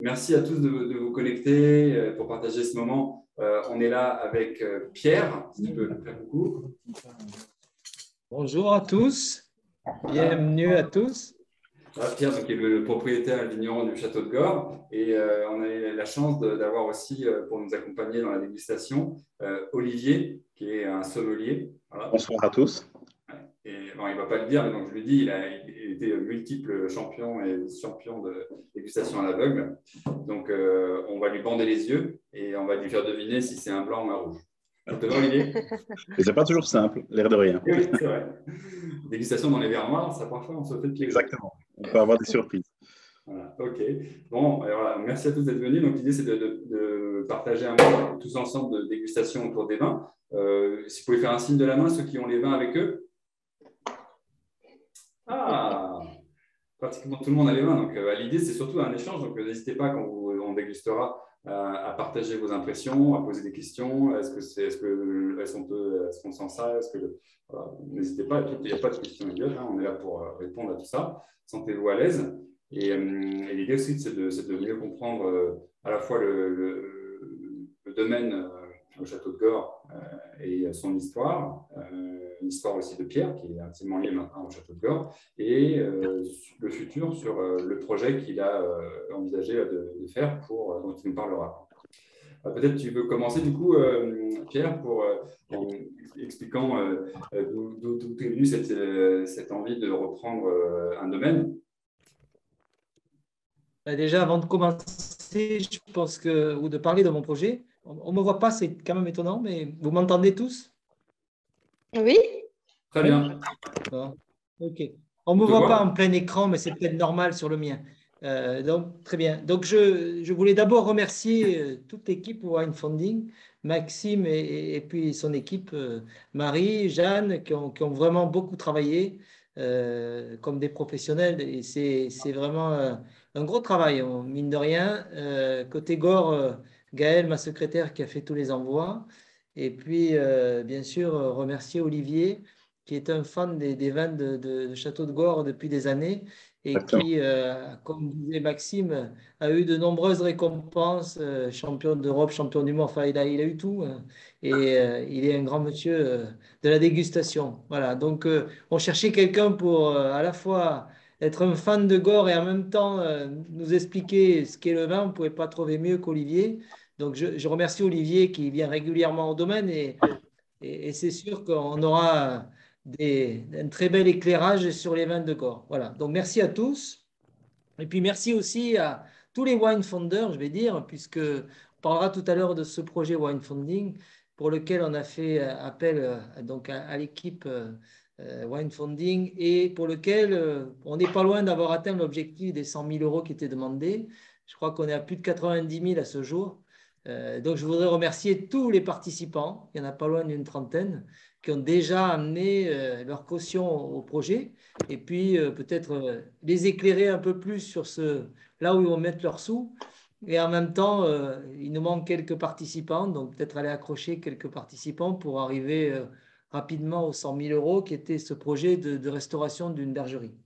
Merci à tous de vous connecter pour partager ce moment. On est là avec Pierre, si tu peux faire coucou. Bonjour à tous, bienvenue à tous. Voilà, Pierre, donc, qui est le propriétaire et vigneron du Château de Gore. Et on a eu la chance d'avoir aussi, pour nous accompagner dans la dégustation, Olivier, qui est un sommelier. Voilà. Bonsoir à tous. Et, bon, il ne va pas le dire, mais donc je lui dis, il était multiple champion et champion de dégustation à l'aveugle. Donc, on va lui bander les yeux et on va lui faire deviner si c'est un blanc ou un rouge. Ça te va, Olivier? Mais c'est pas toujours simple, l'air de rien. Oui, c'est vrai. Dégustation dans les verres noirs, ça parfois on se fait piéger. Exactement. On peut avoir des surprises. Voilà, ok. Bon, voilà, merci à tous d'être venus. Donc, l'idée, c'est de partager un moment tous ensemble de dégustation autour des vins. Si vous pouvez faire un signe de la main, ceux qui ont les vins avec eux. Ah, pratiquement tout le monde a les vins. Donc, l'idée, c'est surtout un échange. Donc, n'hésitez pas, quand on dégustera, à partager vos impressions, à poser des questions. Est-ce qu'on sent ça? Voilà, n'hésitez pas. Il n'y a pas de questions idiotes. On est là pour répondre à tout ça. Sentez-vous à l'aise. Et l'idée aussi, c'est de mieux comprendre à la fois le domaine au Château de Gore et son histoire, l'histoire aussi de Pierre, qui est intimement liée maintenant au Château de Gore, et le futur sur le projet qu'il a envisagé de faire, dont il nous parlera. Peut-être tu veux commencer du coup, Pierre, en expliquant d'où est venue cette envie de reprendre un domaine. Déjà, avant de commencer, je pense ou de parler de mon projet, on ne me voit pas, c'est quand même étonnant, mais vous m'entendez tous? Oui. Très bien. Bon. Ok. On ne me voit pas en plein écran, mais c'est peut-être normal sur le mien. Donc, très bien. Donc, je voulais d'abord remercier toute l'équipe Wine Funding, Maxime et puis son équipe, Marie, Jeanne, qui ont vraiment beaucoup travaillé comme des professionnels. Et c'est vraiment un gros travail, mine de rien. Côté Gore, Gaëlle, ma secrétaire, qui a fait tous les envois. Et puis, bien sûr, remercier Olivier, qui est un fan des vins de Château de Gore depuis des années et qui, comme disait Maxime, a eu de nombreuses récompenses, champion d'Europe, champion du monde, enfin, il a eu tout. Et il est un grand monsieur de la dégustation. Voilà, donc on cherchait quelqu'un pour à la fois être un fan de Gore et en même temps nous expliquer ce qu'est le vin. On ne pouvait pas trouver mieux qu'Olivier. Donc je remercie Olivier qui vient régulièrement au domaine et c'est sûr qu'on aura un très bel éclairage sur les vins de Gore. Voilà, donc merci à tous. Et puis merci aussi à tous les wine funders, je vais dire, puisque on parlera tout à l'heure de ce projet Wine Funding pour lequel on a fait appel donc à l'équipe Wine Funding et pour lequel on n'est pas loin d'avoir atteint l'objectif des 100 000 euros qui étaient demandés. Je crois qu'on est à plus de 90 000 à ce jour. Donc, je voudrais remercier tous les participants, il n'y en a pas loin d'une trentaine, qui ont déjà amené leur caution au projet et puis peut-être les éclairer un peu plus sur là où ils vont mettre leurs sous. Et en même temps, il nous manque quelques participants, donc peut-être aller accrocher quelques participants pour arriver rapidement aux 100 000 euros qui était ce projet de restauration d'une bergerie.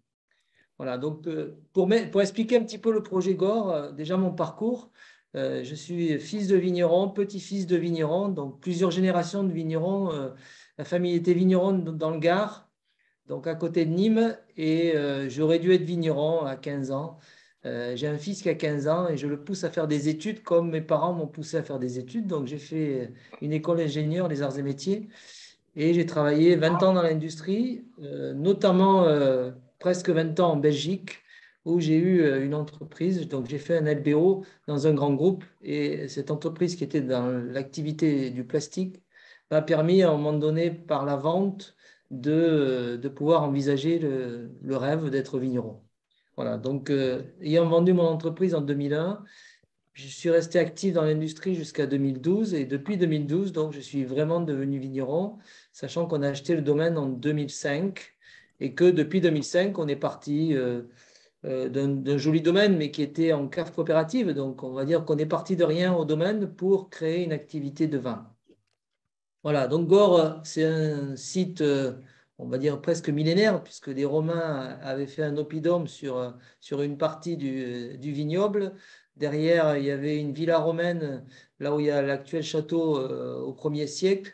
Voilà, donc pour expliquer un petit peu le projet Gore, déjà mon parcours, je suis fils de vigneron, petit-fils de vigneron, donc plusieurs générations de vignerons. La famille était vigneron dans le Gard, donc à côté de Nîmes, et j'aurais dû être vigneron à 15 ans. J'ai un fils qui a 15 ans et je le pousse à faire des études comme mes parents m'ont poussé à faire des études. Donc j'ai fait une école d'ingénieur, les arts et métiers, et j'ai travaillé 20 ans dans l'industrie, notamment presque 20 ans en Belgique, où j'ai eu une entreprise. Donc, j'ai fait un LBO dans un grand groupe. Et cette entreprise qui était dans l'activité du plastique m'a permis, à un moment donné, par la vente, de pouvoir envisager le rêve d'être vigneron. Voilà. Donc, ayant vendu mon entreprise en 2001, je suis resté actif dans l'industrie jusqu'à 2012 et depuis 2012, donc, je suis vraiment devenu vigneron, sachant qu'on a acheté le domaine en 2005 et que depuis 2005, on est parti d'un joli domaine, mais qui était en cave coopérative. Donc, on va dire qu'on est parti de rien au domaine pour créer une activité de vin. Voilà, donc Gore, c'est un site on va dire presque millénaire, puisque les Romains avaient fait un oppidum sur une partie du vignoble. Derrière, il y avait une villa romaine, là où il y a l'actuel château au 1er siècle.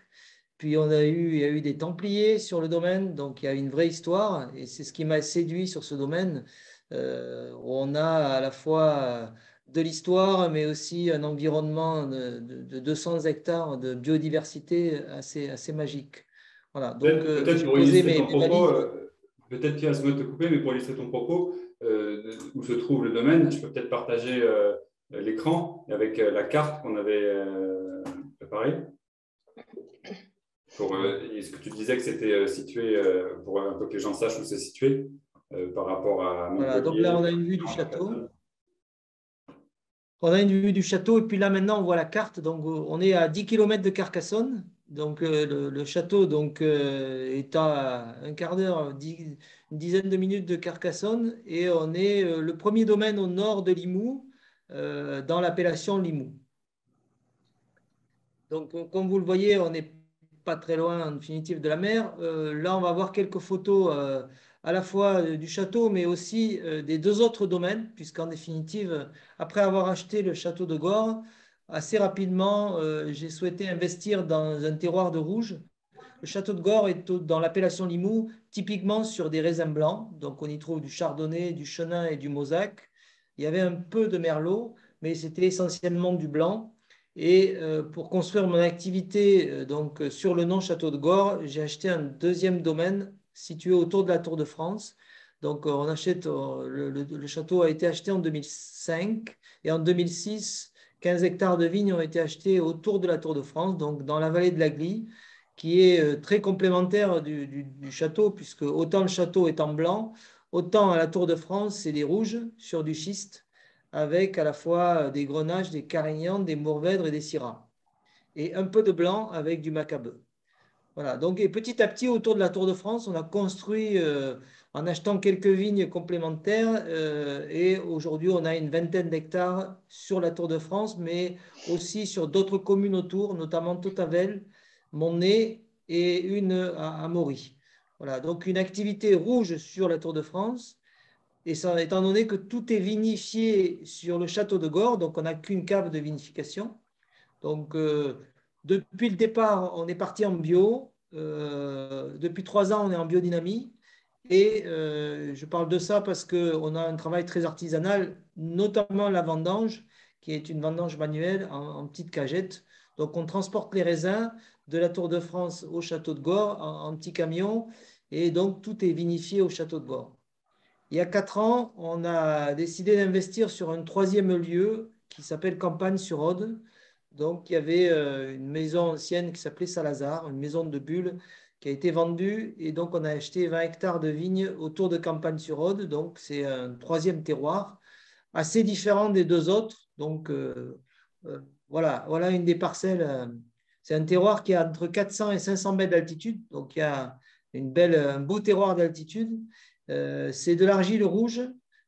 Puis il y a eu des Templiers sur le domaine, donc il y a une vraie histoire, et c'est ce qui m'a séduit sur ce domaine, où on a à la fois de l'histoire, mais aussi un environnement de 200 hectares de biodiversité assez magique. Voilà, donc Peut-être j'ai pour posé illustrer ton mes propos, valises. peut-être Pierre, excuse-moi de te couper, mais pour illustrer ton propos, où se trouve le domaine, je peux peut-être partager l'écran avec la carte qu'on avait préparée. Est-ce que tu disais que c'était situé, pour un peu que les gens sachent où c'est situé par rapport à Montpellier? Voilà, donc là, on a une vue du château. On a une vue du château, et puis là, maintenant, on voit la carte. Donc, on est à 10 km de Carcassonne. Donc, le château est à un quart d'heure, une dizaine de minutes de Carcassonne. Et on est le premier domaine au nord de Limoux, dans l'appellation Limoux. Donc, comme vous le voyez, on n'est pas très loin, en définitive, de la mer. Là, on va voir quelques photos à la fois du château, mais aussi des deux autres domaines, puisqu'en définitive, après avoir acheté le château de Gorre, assez rapidement, j'ai souhaité investir dans un terroir de rouge. Le château de Gorre est dans l'appellation Limoux, typiquement sur des raisins blancs. Donc, on y trouve du chardonnay, du chenin et du mauzac. Il y avait un peu de merlot, mais c'était essentiellement du blanc. Et pour construire mon activité sur le nom Château de Gorre, j'ai acheté un deuxième domaine situé autour de la Tour de France. Donc, le château a été acheté en 2005 et en 2006, 15 hectares de vignes ont été achetés autour de la Tour de France, donc dans la vallée de la Glie, qui est très complémentaire du château, puisque autant le château est en blanc, autant à la Tour de France, c'est des rouges sur du schiste, avec à la fois des grenaches, des carignans, des mourvèdres et des syrahs. Et un peu de blanc avec du macabeu. Voilà. Donc, et petit à petit, autour de la Tour de France, on a construit en achetant quelques vignes complémentaires. Et aujourd'hui, on a une vingtaine d'hectares sur la Tour de France, mais aussi sur d'autres communes autour, notamment Totavel, Monnet et une à Maury. Voilà. Donc, une activité rouge sur la Tour de France. Et ça, étant donné que tout est vinifié sur le château de Gorre, donc on n'a qu'une cave de vinification. Donc, depuis le départ, on est parti en bio. Depuis 3 ans, on est en biodynamie. Et je parle de ça parce qu'on a un travail très artisanal, notamment la vendange, qui est une vendange manuelle en petite cagette. Donc, on transporte les raisins de la Tour de France au château de Gorre en petits camions. Et donc, tout est vinifié au château de Gorre. Il y a 4 ans, on a décidé d'investir sur un troisième lieu qui s'appelle Campagne-sur-Aude. Donc, il y avait une maison ancienne qui s'appelait Salazar, une maison de bulles qui a été vendue. Et donc, on a acheté 20 hectares de vignes autour de Campagne-sur-Aude. Donc, c'est un troisième terroir, assez différent des deux autres. Donc, voilà une des parcelles. C'est un terroir qui a entre 400 et 500 mètres d'altitude. Donc, il y a un beau terroir d'altitude. C'est de l'argile rouge.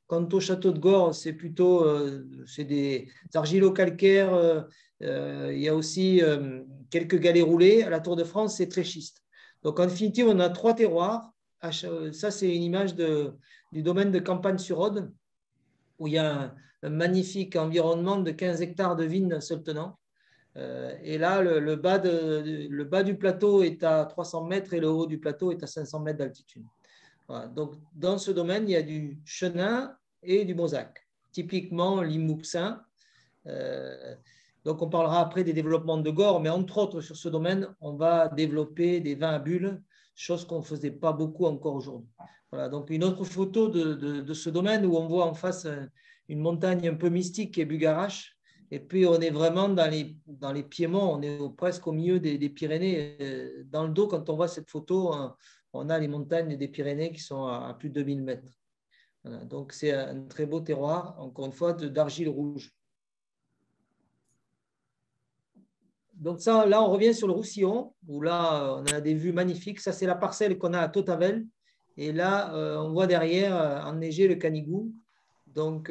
Quant au château de Gorre, c'est plutôt des argilo-calcaires. Il y a aussi quelques galets roulés. À la Tour de France, c'est très schiste. Donc, en définitive, on a 3 terroirs. Ça, c'est une image du domaine de Campagne-sur-Aude, où il y a un magnifique environnement de 15 hectares de vignes d'un seul tenant. Et là, le bas du plateau est à 300 mètres et le haut du plateau est à 500 mètres d'altitude. Voilà. Donc, dans ce domaine, il y a du chenin et du mauzac, typiquement limouxin. Donc, on parlera après des développements de Gorre, mais entre autres, sur ce domaine, on va développer des vins à bulles, chose qu'on ne faisait pas beaucoup encore aujourd'hui. Voilà. Donc, une autre photo de ce domaine où on voit en face une montagne un peu mystique qui est Bugarache. Et puis, on est vraiment dans les Piémonts, on est presque au milieu des Pyrénées. Dans le dos, quand on voit cette photo, on a les montagnes des Pyrénées qui sont à plus de 2000 mètres. Voilà. Donc, c'est un très beau terroir, encore une fois, d'argile rouge. Donc, ça, là, on revient sur le Roussillon, où là, on a des vues magnifiques. Ça, c'est la parcelle qu'on a à Totavel. Et là, on voit derrière, enneigé, le Canigou. Donc,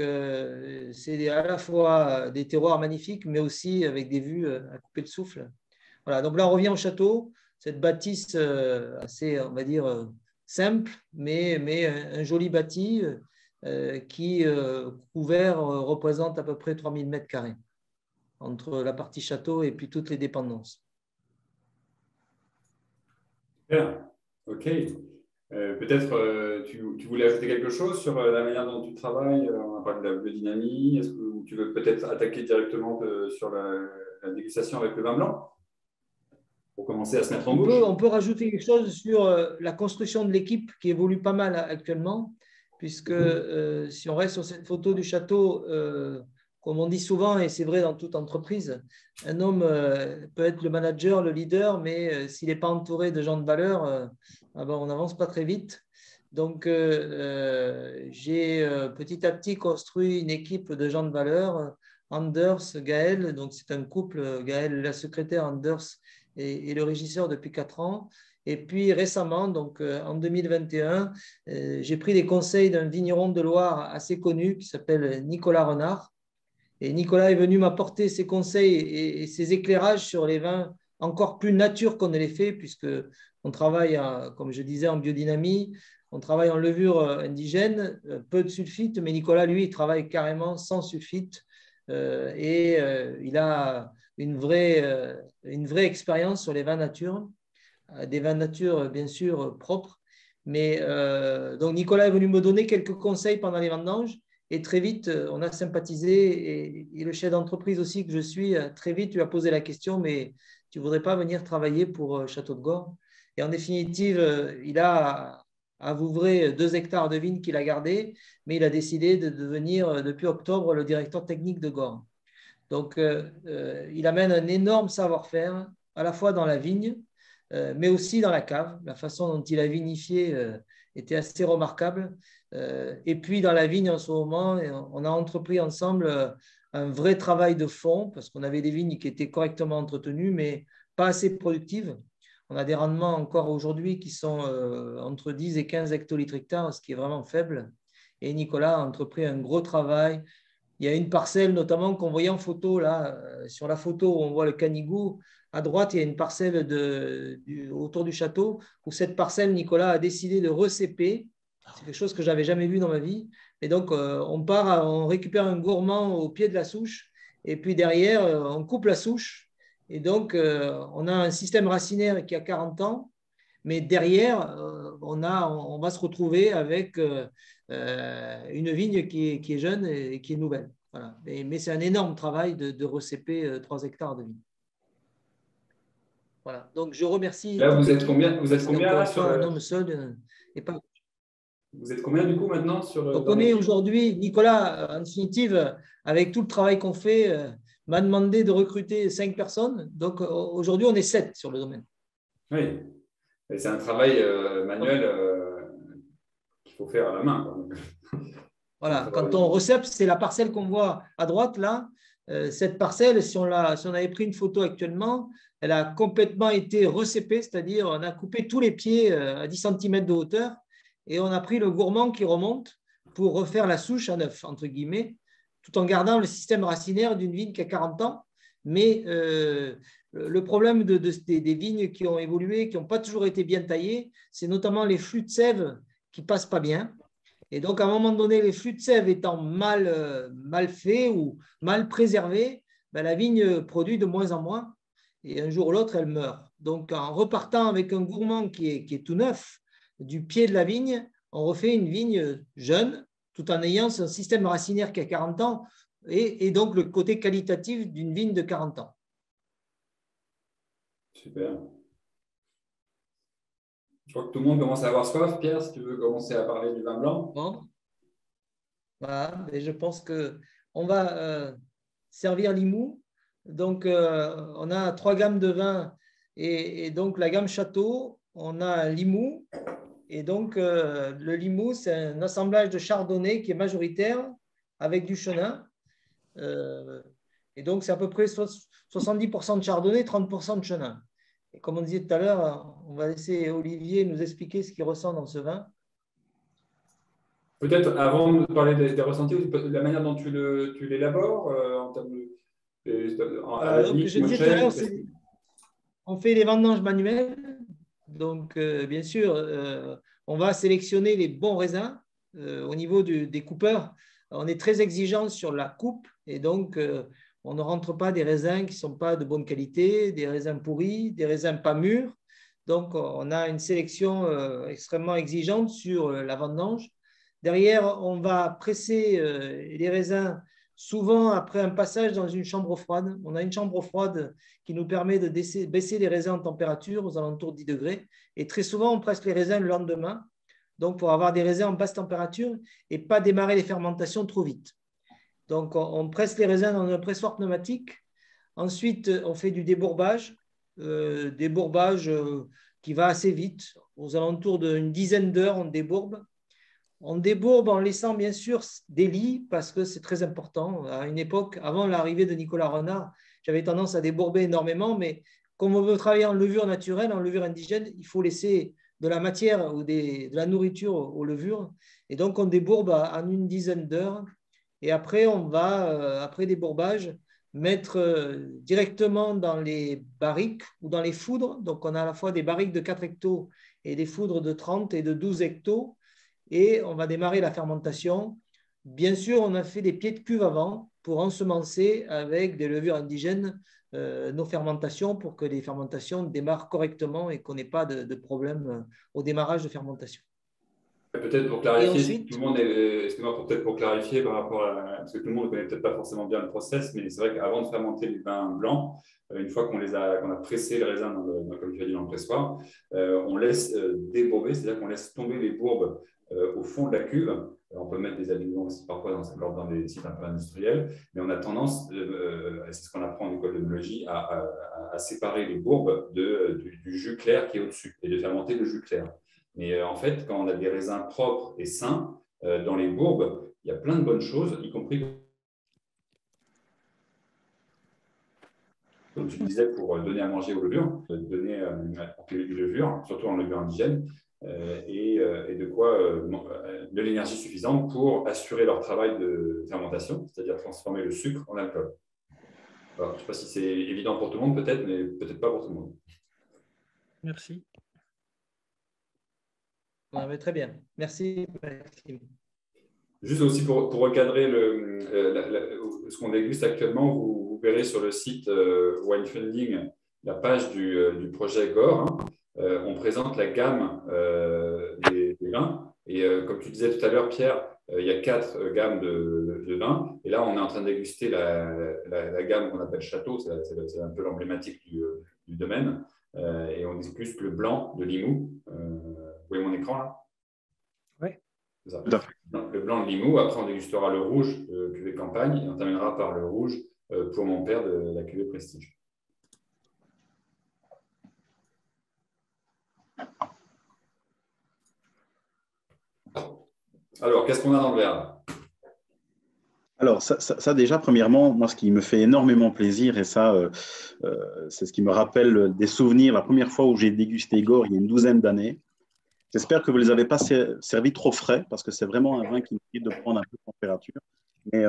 c'est à la fois des terroirs magnifiques, mais aussi avec des vues à couper le souffle. Voilà, donc là, on revient au château, cette bâtisse assez, on va dire, simple, mais un joli bâti qui, couvert, représente à peu près 3000 mètres carrés entre la partie château et puis toutes les dépendances. Bien, ok. Peut-être tu voulais ajouter quelque chose sur la manière dont tu travailles. On a parlé de la biodynamie. Est-ce que tu veux peut-être attaquer directement sur la dégustation avec le vin blanc pour commencer à se mettre en bouche? On peut rajouter quelque chose sur la construction de l'équipe qui évolue pas mal actuellement, puisque si on reste sur cette photo du château, comme on dit souvent, et c'est vrai dans toute entreprise, un homme peut être le manager, le leader, mais s'il n'est pas entouré de gens de valeur, on n'avance pas très vite. Donc, j'ai petit à petit construit une équipe de gens de valeur. Anders, Gaël, donc c'est un couple, Gaël, la secrétaire, Anders et le régisseur depuis 4 ans. Et puis récemment, donc en 2021, j'ai pris des conseils d'un vigneron de Loire assez connu qui s'appelle Nicolas Renard. Et Nicolas est venu m'apporter ses conseils et ses éclairages sur les vins encore plus nature qu'on ne les fait, puisqu'on travaille, comme je disais, en biodynamie, on travaille en levure indigène, peu de sulfite, mais Nicolas, lui, il travaille carrément sans sulfite il a une vraie expérience sur les vins nature, des vins nature, bien sûr, propres. Mais donc, Nicolas est venu me donner quelques conseils pendant les vendanges. Et très vite, on a sympathisé et le chef d'entreprise aussi que je suis, très vite, lui a posé la question, mais tu ne voudrais pas venir travailler pour Château de Gorre? Et en définitive, il a à Vouvray 2 hectares de vignes qu'il a gardés, mais il a décidé de devenir, depuis octobre, le directeur technique de Gorre. Donc, il amène un énorme savoir-faire, à la fois dans la vigne, mais aussi dans la cave. La façon dont il a vinifié était assez remarquable. Et puis, dans la vigne, en ce moment, on a entrepris ensemble un vrai travail de fond, parce qu'on avait des vignes qui étaient correctement entretenues, mais pas assez productives. On a des rendements encore aujourd'hui qui sont entre 10 et 15 hectolitres hectares, ce qui est vraiment faible. Et Nicolas a entrepris un gros travail. Il y a une parcelle notamment qu'on voyait en photo, là, sur la photo où on voit le Canigou. À droite, il y a une parcelle autour du château où cette parcelle, Nicolas a décidé de recéper. C'est quelque chose que je n'avais jamais vu dans ma vie. Et donc, on récupère un gourmand au pied de la souche et puis derrière, on coupe la souche. Et donc, on a un système racinaire qui a 40 ans, mais derrière, on va se retrouver avec une vigne qui est jeune et qui est nouvelle. Voilà. Mais c'est un énorme travail de recéper 3 hectares de vigne. Voilà. Donc, je remercie. Là, vous êtes combien là, sur un homme seul et pas. Vous êtes combien du coup maintenant Donc, on est aujourd'hui, Nicolas, en définitive, avec tout le travail qu'on fait, m'a demandé de recruter 5 personnes. Donc, aujourd'hui, on est 7 sur le domaine. Oui, et c'est un travail manuel qu'il faut faire à la main. Voilà, quand on recèpe, c'est la parcelle qu'on voit à droite là. Cette parcelle, si on avait pris une photo actuellement, elle a complètement été recépée, c'est-à-dire on a coupé tous les pieds à 10 cm de hauteur et on a pris le gourmand qui remonte pour refaire la souche à neuf, entre guillemets, tout en gardant le système racinaire d'une vigne qui a 40 ans. Mais le problème des vignes qui ont évolué, qui n'ont pas toujours été bien taillées, c'est notamment les flux de sève qui ne passent pas bien. Et donc, à un moment donné, les flux de sève étant mal faits ou mal préservés, la vigne produit de moins en moins. Et un jour ou l'autre, elle meurt. Donc, en repartant avec un gourmand qui est tout neuf, du pied de la vigne, on refait une vigne jeune, tout en ayant son système racinaire qui a 40 ans et donc le côté qualitatif d'une vigne de 40 ans. Super. Je crois que tout le monde commence à avoir soif. Pierre, si tu veux commencer à parler du vin blanc. Bon. Voilà. Et je pense qu'on va servir l'Imou. Donc, on a 3 gammes de vins et donc la gamme Château, on a l'Imou. Et donc, le Limoux, c'est un assemblage de chardonnay qui est majoritaire avec du chenin. Et donc, c'est à peu près 70% de chardonnay, 30% de chenin. Et comme on disait tout à l'heure, on va laisser Olivier nous expliquer ce qu'il ressent dans ce vin. Peut-être avant de parler des ressentis, de la manière dont tu l'élabores en termes de. Donc, je disais tout à l'heure, on fait les vendanges manuelles. Donc, bien sûr, on va sélectionner les bons raisins au niveau des coupeurs. On est très exigeant sur la coupe et donc on ne rentre pas des raisins qui ne sont pas de bonne qualité, des raisins pourris, des raisins pas mûrs. Donc, on a une sélection extrêmement exigeante sur la vendange. Derrière, on va presser les raisins souvent après un passage dans une chambre froide. On a une chambre froide qui nous permet de baisser les raisins en température aux alentours de 10 degrés. Et très souvent, on presse les raisins le lendemain, donc pour avoir des raisins en basse température et pas démarrer les fermentations trop vite. Donc, on presse les raisins dans un pressoir pneumatique. Ensuite, on fait du débourbage. Qui va assez vite. Aux alentours d'une dizaine d'heures, on débourbe. On débourbe en laissant bien sûr des lits parce que c'est très important. À une époque, avant l'arrivée de Nicolas Renard, j'avais tendance à débourber énormément, mais comme on veut travailler en levure naturelle, en levure indigène, il faut laisser de la matière ou de la nourriture aux levures. Et donc, on débourbe en une dizaine d'heures. Et après, on va, après débourbage, mettre directement dans les barriques ou dans les foudres. Donc, on a à la fois des barriques de 4 hectos et des foudres de 30 et de 12 hectos. Et on va démarrer la fermentation. Bien sûr, on a fait des pieds de cuve avant pour ensemencer avec des levures indigènes nos fermentations pour que les fermentations démarrent correctement et qu'on n'ait pas de problème au démarrage de fermentation. Peut-être pour clarifier, ensuite, tout le monde excuse-moi, peut-être pour clarifier par rapport à, parce que tout le monde ne connaît peut-être pas forcément bien le process, mais c'est vrai qu'avant de fermenter les vins blancs, une fois qu'on a pressé les raisins comme tu as dit, dans le pressoir, on laisse débourber, c'est-à-dire qu'on laisse tomber les bourbes au fond de la cuve. On peut mettre des aliments aussi parfois dans des sites un peu industriels, mais on a tendance, c'est ce qu'on apprend en école d'œnologie, à séparer les bourbes du jus clair qui est au-dessus et de fermenter le jus clair. Mais en fait, quand on a des raisins propres et sains dans les bourbes, il y a plein de bonnes choses, y compris, comme tu disais, pour donner à manger aux levures, donner des levures, surtout en levure indigène, et de quoi de l'énergie suffisante pour assurer leur travail de fermentation, c'est-à-dire transformer le sucre en alcool. Alors, je ne sais pas si c'est évident pour tout le monde, peut-être, mais peut-être pas pour tout le monde. Merci. Ouais, très bien. Merci, Maxime. Juste aussi pour recadrer ce qu'on déguste actuellement, vous verrez sur le site Winefunding la page du projet Gore. On présente la gamme des vins. Et comme tu disais tout à l'heure, Pierre, il y a 4 gammes de vins. Et là, on est en train de déguster la gamme qu'on appelle Château. C'est un peu l'emblématique du domaine. Et on déguste le blanc de Limoux. Vous voyez mon écran là? Oui. Le blanc de Limoux. Après, on dégustera le rouge de cuvée Campagne. Et on terminera par le rouge pour mon père de la cuvée Prestige. Alors, qu'est-ce qu'on a dans le verre? Alors, ça déjà, premièrement, moi, ce qui me fait énormément plaisir, et ça, c'est ce qui me rappelle des souvenirs, la première fois où j'ai dégusté Gore, il y a une douzaine d'années. J'espère que vous ne les avez pas servis trop frais, parce que c'est vraiment un vin qui mérite de prendre un peu de température. Mais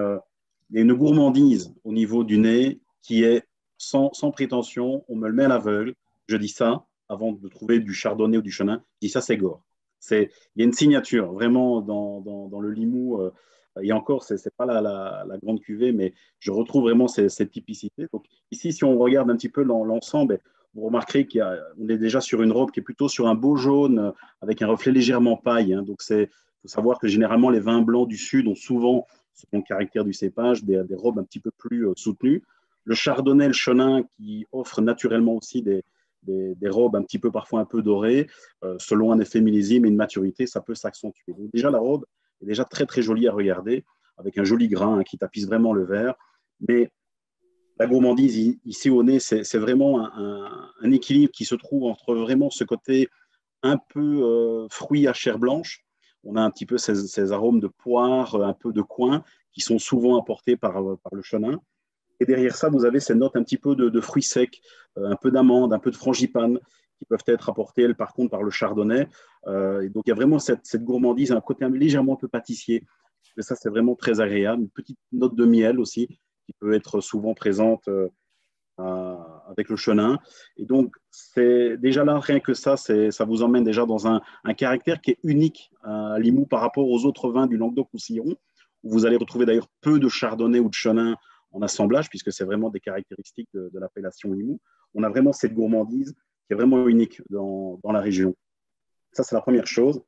il y a une gourmandise au niveau du nez qui est sans prétention. On me le met à l'aveugle. Je dis ça avant de trouver du chardonnay ou du chenin. Je dis ça, c'est Gore. Il y a une signature vraiment dans le Limoux. Et encore, ce n'est pas la grande cuvée, mais je retrouve vraiment cette typicité. Donc, ici, si on regarde un petit peu l'ensemble, vous remarquerez qu'on est déjà sur une robe qui est plutôt sur un beau jaune avec un reflet légèrement paille. Hein. Donc, il faut savoir que généralement, les vins blancs du Sud ont souvent, selon le caractère du cépage, des robes un petit peu plus soutenues. Le chardonnay, le chenin qui offre naturellement aussi des robes un petit peu, parfois un peu dorées, selon un effet millésime et une maturité, ça peut s'accentuer. Donc déjà, la robe est déjà très, très jolie à regarder, avec un joli grain qui tapisse vraiment le verre. Mais la gourmandise, ici au nez, c'est vraiment un équilibre qui se trouve entre vraiment ce côté un peu fruit à chair blanche. On a un petit peu ces arômes de poire, un peu de coin, qui sont souvent apportés par le chenin. Et derrière ça, vous avez ces notes un petit peu de fruits secs, un peu d'amande, un peu de frangipane, qui peuvent être apportées, elles, par contre, par le chardonnay. Et donc, il y a vraiment cette gourmandise, un côté légèrement un peu pâtissier. Et ça, c'est vraiment très agréable. Une petite note de miel aussi, qui peut être souvent présente avec le chenin. Et donc, c'est déjà là, rien que ça, ça vous emmène déjà dans un caractère qui est unique à Limoux par rapport aux autres vins du Languedoc-Roussillon, où vous allez retrouver d'ailleurs peu de chardonnay ou de chenin en assemblage, puisque c'est vraiment des caractéristiques de l'appellation Limoux. On a vraiment cette gourmandise qui est vraiment unique dans la région. Ça, c'est la première chose.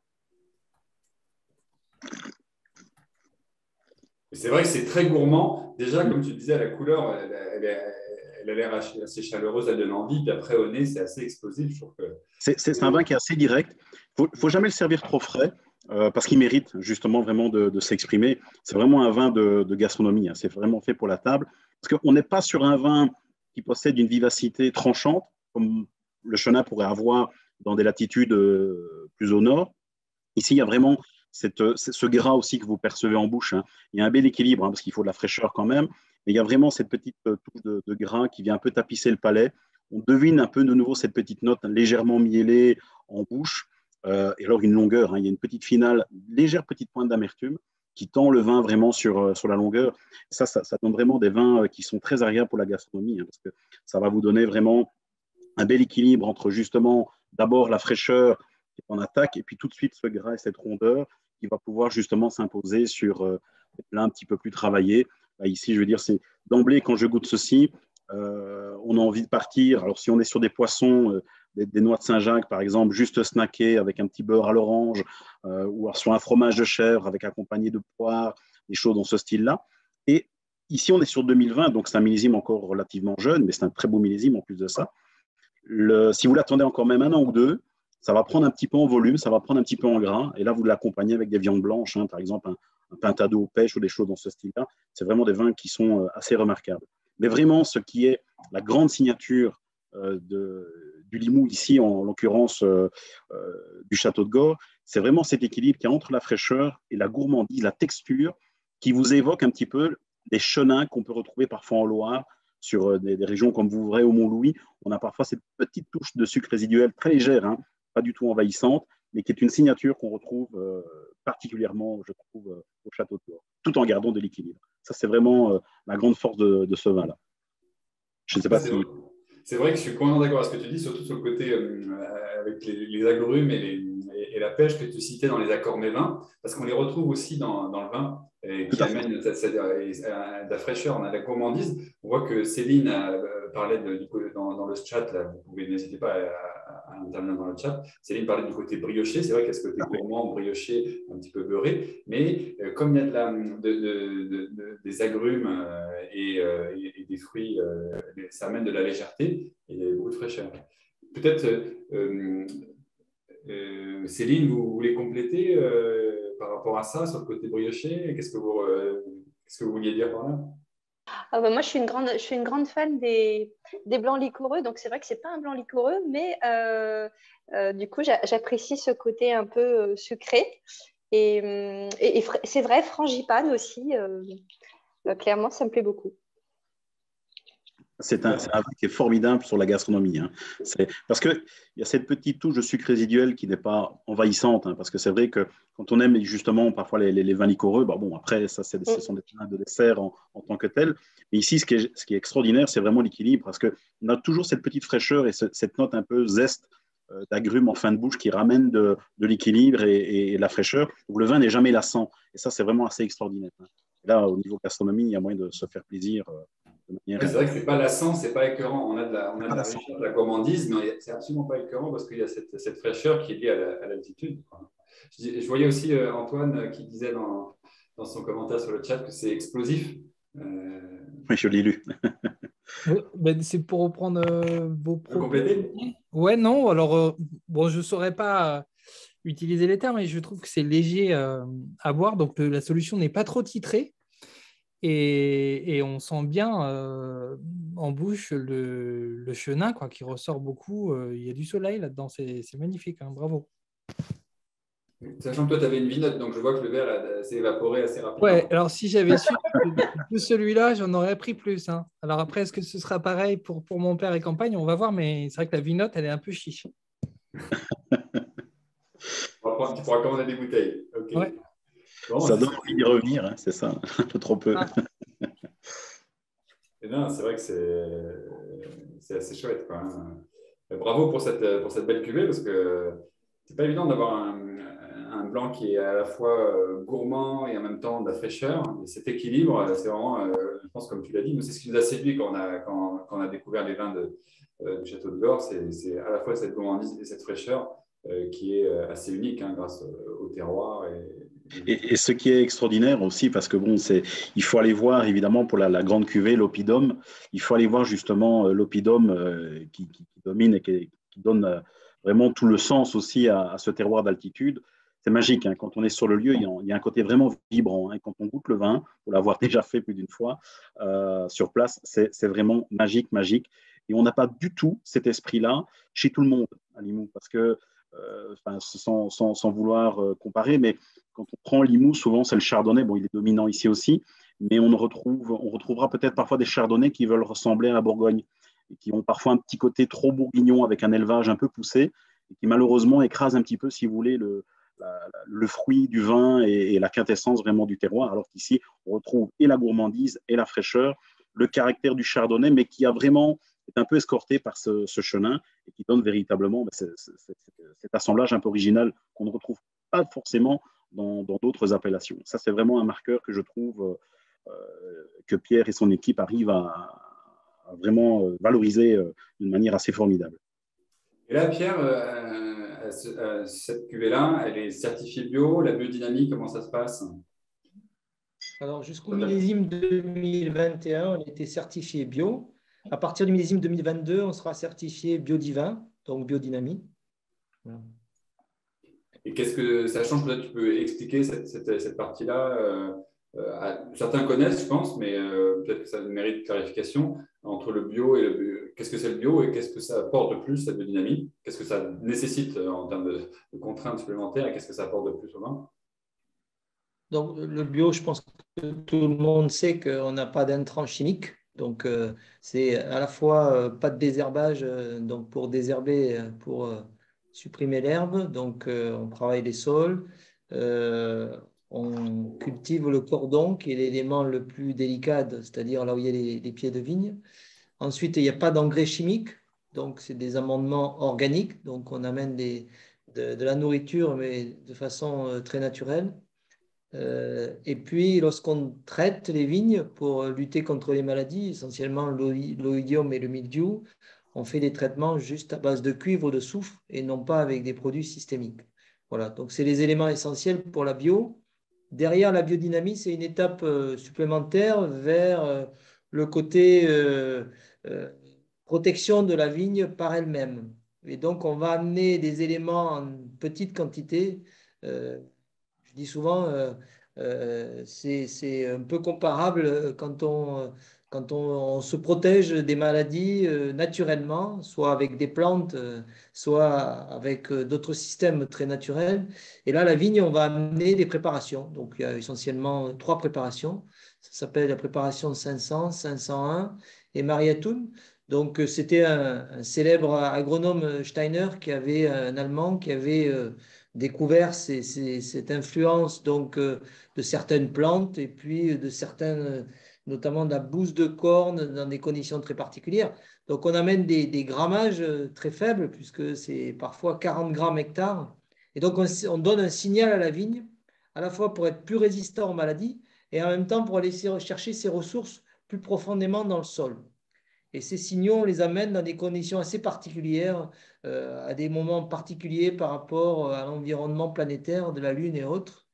C'est vrai que c'est très gourmand. Déjà, comme tu disais, la couleur, elle a l'air assez chaleureuse, elle donne envie. Puis après, au nez, c'est assez explosif. Je trouve que... C'est un vin qui est assez direct. Il ne faut jamais le servir trop frais parce qu'il mérite justement vraiment de s'exprimer. C'est vraiment un vin de gastronomie. Hein. C'est vraiment fait pour la table. Parce qu'on n'est pas sur un vin qui possède une vivacité tranchante, comme le chenin pourrait avoir dans des latitudes plus au nord. Ici, il y a vraiment ce gras aussi que vous percevez en bouche. Hein. Il y a un bel équilibre, hein, parce qu'il faut de la fraîcheur quand même. Mais il y a vraiment cette petite touche de gras qui vient un peu tapisser le palais. On devine un peu de nouveau cette petite note légèrement mielée en bouche. Et alors une longueur, hein. Il y a une petite finale, légère petite pointe d'amertume qui tend le vin vraiment sur la longueur. Ça donne vraiment des vins qui sont très agréables pour la gastronomie, hein, parce que ça va vous donner vraiment un bel équilibre entre justement d'abord la fraîcheur qui est en attaque et puis tout de suite ce gras et cette rondeur qui va pouvoir justement s'imposer sur des plats un petit peu plus travaillés. Là, ici, je veux dire, c'est d'emblée, quand je goûte ceci, on a envie de partir. Alors, si on est sur des poissons, des noix de Saint-Jacques, par exemple, juste snacké avec un petit beurre à l'orange, ou alors sur un fromage de chèvre avec accompagné de poire, des choses dans ce style-là. Et ici, on est sur 2020, donc c'est un millésime encore relativement jeune, mais c'est un très beau millésime en plus de ça. Si vous l'attendez encore même un an ou deux, ça va prendre un petit peu en volume, ça va prendre un petit peu en gras, et là, vous l'accompagnez avec des viandes blanches, hein, par exemple un pintado aux pêches ou des choses dans ce style-là. C'est vraiment des vins qui sont assez remarquables. Mais vraiment, ce qui est la grande signature du Limoux ici, en l'occurrence du Château de Gore, c'est vraiment cet équilibre qu'il y a entre la fraîcheur et la gourmandise, la texture, qui vous évoque un petit peu des chenins qu'on peut retrouver parfois en Loire, sur des régions comme Vouvray ou Mont-Louis. On a parfois cette petite touche de sucre résiduel très légère, hein, pas du tout envahissante, mais qui est une signature qu'on retrouve particulièrement, je trouve, au Château de Gore, tout en gardant de l'équilibre. Ça, c'est vraiment la grande force de ce vin-là. Je ne sais pas si... C'est vrai que je suis complètement d'accord avec ce que tu dis, surtout sur le côté avec les agrumes et la pêche que tu citais dans les accords mévins, parce qu'on les retrouve aussi dans le vin, qui amène de la fraîcheur, on a de la gourmandise. On voit que Céline parlait dans le chat, là, vous pouvez, n'hésitez pas à intervenir dans le chat. Céline parlait du côté brioché, c'est vrai qu'il y a ce côté gourmand, brioché, un petit peu beurré, mais comme il y a des agrumes et des fruits, ça amène de la légèreté et beaucoup de fraîcheur. Peut-être, Céline, vous voulez compléter par rapport à ça, sur le côté brioché? Qu'est-ce que vous vouliez dire par là? Ah bah moi, je suis une grande fan des blancs liquoreux. Donc, c'est vrai que ce n'est pas un blanc liquoreux, mais du coup, j'apprécie ce côté un peu sucré. Et c'est vrai, frangipane aussi. Clairement, ça me plaît beaucoup. C'est un vin qui est formidable sur la gastronomie. Hein. Parce qu'il y a cette petite touche de sucre résiduel qui n'est pas envahissante. Hein, parce que c'est vrai que quand on aime justement parfois les vins liquoreux, bah bon, après, ça, ce sont des vins de dessert en tant que tels. Mais ici, ce qui est extraordinaire, c'est vraiment l'équilibre. Parce qu'on a toujours cette petite fraîcheur et cette note un peu zeste d'agrumes en fin de bouche qui ramène de l'équilibre et de la fraîcheur. Donc le vin n'est jamais lassant. Et ça, c'est vraiment assez extraordinaire. Hein. Et là, au niveau gastronomie, il y a moyen de se faire plaisir. C'est vrai que c'est pas lassant, c'est pas écœurant. On a de la richesse, de la gourmandise, mais c'est absolument pas écœurant parce qu'il y a cette fraîcheur qui est liée à l'altitude. Je voyais aussi Antoine qui disait dans son commentaire sur le chat que c'est explosif. Oui, je l'ai lu. Ben, c'est pour reprendre vos propos. Compléter ? Ouais, non. Alors, bon, je ne saurais pas utiliser les termes, mais je trouve que c'est léger à boire. Donc, la solution n'est pas trop titrée. Et on sent bien en bouche le chenin quoi, qui ressort beaucoup. Il y a du soleil là-dedans, c'est magnifique, hein, bravo. Sachant que toi, tu avais une vinote, donc je vois que le verre s'est évaporé assez rapidement. Ouais, alors si j'avais su que celui-là, j'en aurais pris plus. Hein. Alors après, est-ce que ce sera pareil pour mon père et campagne? On va voir, mais c'est vrai que la vinote, elle est un peu chiche. Tu pourras commander des bouteilles. Okay. Ouais. Bon, ça donne envie d'y revenir, hein, c'est ça, un peu trop peu. Ah. Et non, c'est vrai que c'est assez chouette, quoi, hein. Bravo pour cette belle cuvée, parce que c'est pas évident d'avoir un blanc qui est à la fois gourmand et en même temps de la fraîcheur. Et cet équilibre, c'est vraiment, je pense, comme tu l'as dit, nous, c'est ce qui nous a séduit quand on a découvert les vins du Château de Gore. C'est à la fois cette gourmandise et cette fraîcheur qui est assez unique, hein, grâce au terroir. Et ce qui est extraordinaire aussi, parce que bon, il faut aller voir évidemment pour la grande cuvée, l'oppidum, il faut aller voir justement l'oppidum qui domine et qui donne vraiment tout le sens aussi à ce terroir d'altitude. C'est magique, hein. Quand on est sur le lieu, il y a un côté vraiment vibrant, hein. Quand on goûte le vin, pour l'avoir déjà fait plus d'une fois sur place, c'est vraiment magique, magique. Et on n'a pas du tout cet esprit-là chez tout le monde à Limoux, parce que, sans vouloir comparer, mais quand on prend Limoux, souvent c'est le chardonnay. Bon, il est dominant ici aussi, mais on retrouvera peut-être parfois des chardonnays qui veulent ressembler à la Bourgogne et qui ont parfois un petit côté trop bourguignon avec un élevage un peu poussé et qui malheureusement écrasent un petit peu, si vous voulez, le fruit du vin et la quintessence vraiment du terroir. Alors qu'ici, on retrouve et la gourmandise et la fraîcheur, le caractère du chardonnay, mais qui a vraiment est un peu escorté par ce chenin et qui donne véritablement cet assemblage un peu original qu'on ne retrouve pas forcément dans d'autres appellations. Ça, c'est vraiment un marqueur que je trouve que Pierre et son équipe arrivent à vraiment valoriser d'une manière assez formidable. Et là, Pierre, cette cuvée-là, elle est certifiée bio, la biodynamie, comment ça se passe? Alors, jusqu'au millésime 2021, on était certifié bio. À partir du millésime 2022, on sera certifié biodivin, donc biodynamie. Voilà. Et qu'est-ce que ça change? Peut-être tu peux expliquer cette partie-là. Certains connaissent, je pense, mais peut-être que ça mérite clarification entre le bio et le bio. Qu'est-ce que c'est le bio et qu'est-ce que ça apporte de plus, la biodynamie? Qu'est-ce que ça nécessite en termes de contraintes supplémentaires et qu'est-ce que ça apporte de plus au vin? Donc, le bio, je pense que tout le monde sait qu'on n'a pas d'intrants chimiques. Donc, c'est à la fois pas de désherbage, donc pour désherber, pour supprimer l'herbe. Donc, on travaille les sols. On cultive le cordon, qui est l'élément le plus délicat, c'est-à-dire là où il y a les pieds de vigne. Ensuite, il n'y a pas d'engrais chimiques. Donc, c'est des amendements organiques. Donc, on amène de la nourriture, mais de façon très naturelle. Et puis, lorsqu'on traite les vignes pour lutter contre les maladies, essentiellement l'oïdium et le mildiou, on fait des traitements juste à base de cuivre ou de soufre et non pas avec des produits systémiques. Voilà, donc c'est les éléments essentiels pour la bio. Derrière la biodynamie, c'est une étape supplémentaire vers le côté euh, protection de la vigne par elle-même. Et donc, on va amener des éléments en petite quantité. Je dis souvent, c'est un peu comparable quand on se protège des maladies naturellement, soit avec des plantes, soit avec d'autres systèmes très naturels. Et là, la vigne, on va amener des préparations. Donc, il y a essentiellement 3 préparations. Ça s'appelle la préparation 500, 501 et Mariatoun. Donc, c'était un célèbre agronome Steiner, un Allemand, qui avait découvert cette influence donc, de certaines plantes et puis de certaines, notamment de la bouse de corne dans des conditions très particulières. Donc, on amène des grammages très faibles, puisque c'est parfois 40 grammes hectare. Et donc, on donne un signal à la vigne, à la fois pour être plus résistant aux maladies et en même temps pour aller chercher ses ressources plus profondément dans le sol. Et ces signaux, on les amène dans des conditions assez particulières, à des moments particuliers par rapport à l'environnement planétaire de la Lune et autres.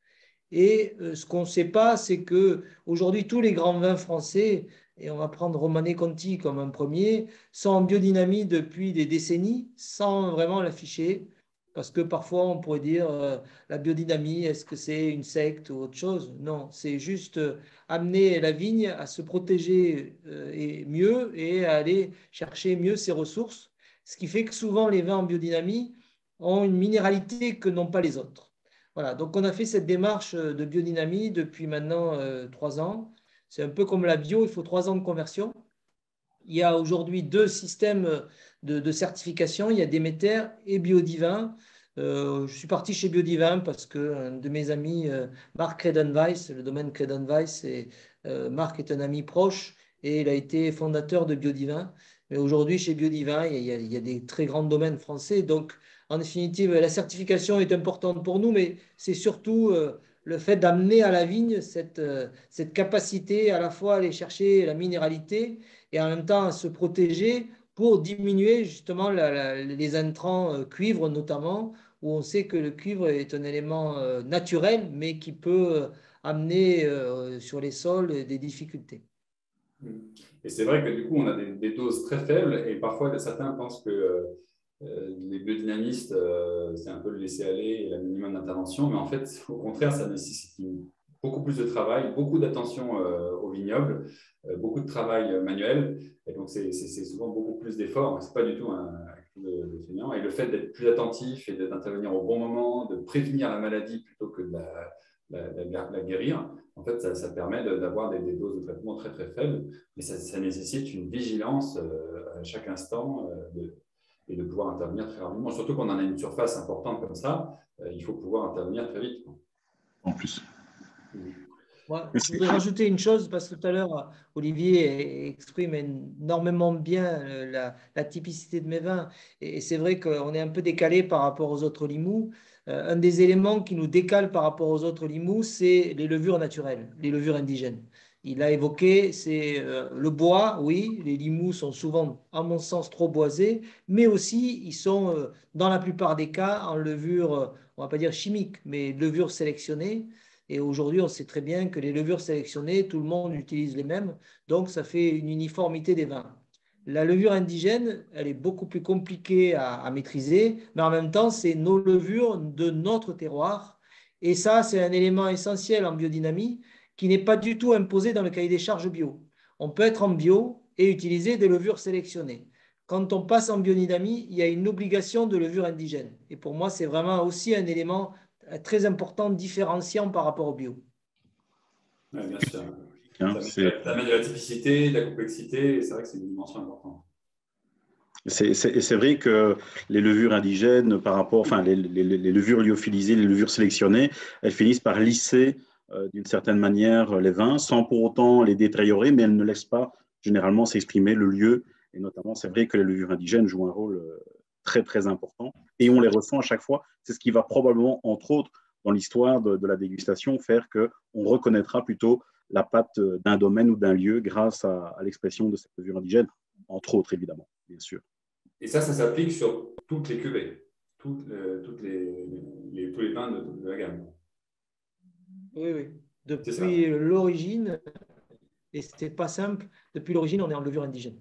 Et ce qu'on ne sait pas, c'est qu'aujourd'hui, tous les grands vins français, et on va prendre Romanée Conti comme un premier, sont en biodynamie depuis des décennies sans vraiment l'afficher. Parce que parfois, on pourrait dire la biodynamie, est-ce que c'est une secte ou autre chose? Non, c'est juste amener la vigne à se protéger et mieux et à aller chercher mieux ses ressources. Ce qui fait que souvent, les vins en biodynamie ont une minéralité que n'ont pas les autres. Voilà, donc on a fait cette démarche de biodynamie depuis maintenant 3 ans. C'est un peu comme la bio, il faut 3 ans de conversion. Il y a aujourd'hui 2 systèmes de certification. Il y a Déméter et Biodivin. Je suis parti chez Biodivin parce qu'un de mes amis, Marc Credenweiss, le domaine Credenweiss, Marc est un ami proche et il a été fondateur de Biodivin. Mais aujourd'hui, chez Biodivin, il y a des très grands domaines français. Donc, en définitive, la certification est importante pour nous, mais c'est surtout le fait d'amener à la vigne cette capacité à la fois à aller chercher la minéralité et en même temps à se protéger pour diminuer justement les intrants cuivre notamment, où on sait que le cuivre est un élément naturel, mais qui peut amener sur les sols des difficultés. Et c'est vrai que du coup, on a des doses très faibles et parfois certains pensent que les biodynamistes, c'est un peu le laisser aller et le minimum d'intervention, mais en fait, au contraire, ça nécessite beaucoup plus de travail, beaucoup d'attention au vignoble, beaucoup de travail manuel, et donc c'est souvent beaucoup plus d'efforts. C'est pas du tout un coup de feignant. Et le fait d'être plus attentif et d'intervenir au bon moment, de prévenir la maladie plutôt que de la guérir, en fait, ça permet d'avoir des doses de traitement très très faibles, mais ça nécessite une vigilance à chaque instant et de pouvoir intervenir très rapidement. Surtout quand on a une surface importante comme ça, il faut pouvoir intervenir très vite. En plus. Ouais, je voudrais rajouter une chose parce que tout à l'heure, Olivier exprime énormément bien la typicité de mes vins. Et c'est vrai qu'on est un peu décalé par rapport aux autres limous. Un des éléments qui nous décale par rapport aux autres limous, c'est les levures naturelles, les levures indigènes. Il a évoqué, c'est le bois, oui, les limous sont souvent, à mon sens, trop boisés, mais aussi ils sont, dans la plupart des cas, en levure, on ne va pas dire chimique, mais levure sélectionnée. Et aujourd'hui, on sait très bien que les levures sélectionnées, tout le monde utilise les mêmes, donc ça fait une uniformité des vins. La levure indigène, elle est beaucoup plus compliquée à maîtriser, mais en même temps, c'est nos levures de notre terroir. Et ça, c'est un élément essentiel en biodynamie qui n'est pas du tout imposé dans le cahier des charges bio. On peut être en bio et utiliser des levures sélectionnées. Quand on passe en biodynamie, il y a une obligation de levure indigène. Et pour moi, c'est vraiment aussi un élément très important, différenciant par rapport au bio. Oui, bien sûr. Ça amène de la typicité, de la complexité, et c'est vrai que c'est une dimension importante. C'est vrai que les levures indigènes, par rapport, enfin les levures lyophilisées, les levures sélectionnées, elles finissent par lisser d'une certaine manière les vins, sans pour autant les détériorer, mais elles ne laissent pas généralement s'exprimer le lieu. Et notamment, c'est vrai que les levures indigènes jouent un rôle très très important, et on les ressent à chaque fois. C'est ce qui va probablement, entre autres, dans l'histoire de la dégustation, faire qu'on reconnaîtra plutôt la patte d'un domaine ou d'un lieu grâce à l'expression de cette levure indigène, entre autres évidemment, bien sûr. Et ça s'applique sur toutes les cuvées, tous les vins de la gamme. Oui, oui. Depuis l'origine, et ce n'est pas simple, depuis l'origine, on est en levure indigène.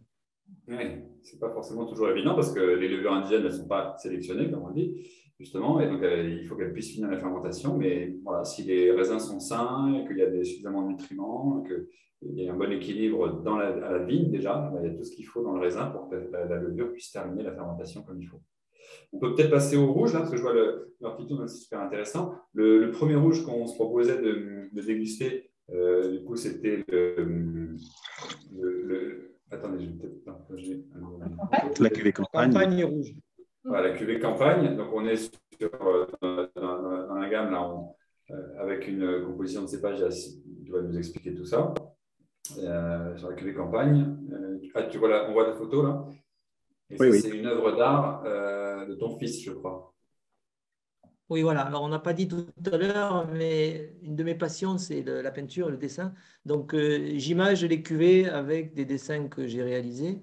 Oui, ce n'est pas forcément toujours évident parce que les levures indigènes ne sont pas sélectionnées, comme on dit, justement, et donc il faut qu'elles puissent finir la fermentation. Mais voilà, si les raisins sont sains, qu'il y a suffisamment de nutriments, qu'il y a un bon équilibre à la vigne déjà, il y a tout ce qu'il faut dans le raisin pour que la levure puisse terminer la fermentation comme il faut. On peut peut-être passer au rouge, là, parce que je vois leur phyto, c'est super intéressant. Le premier rouge qu'on se proposait de déguster, du coup, c'était attendez, je vais peut-être. La cuvée campagne. Campagne rouge. Voilà, la cuvée campagne. Donc, on est dans la gamme là, avec une composition de cépage. Tu vas nous expliquer tout ça. Sur la cuvée campagne. On voit la photo là. Et oui, c'est une œuvre d'art de ton fils, je crois. Oui, voilà. Alors, on n'a pas dit tout à l'heure, mais une de mes passions, c'est la peinture et le dessin. Donc, j'image les cuvées avec des dessins que j'ai réalisés.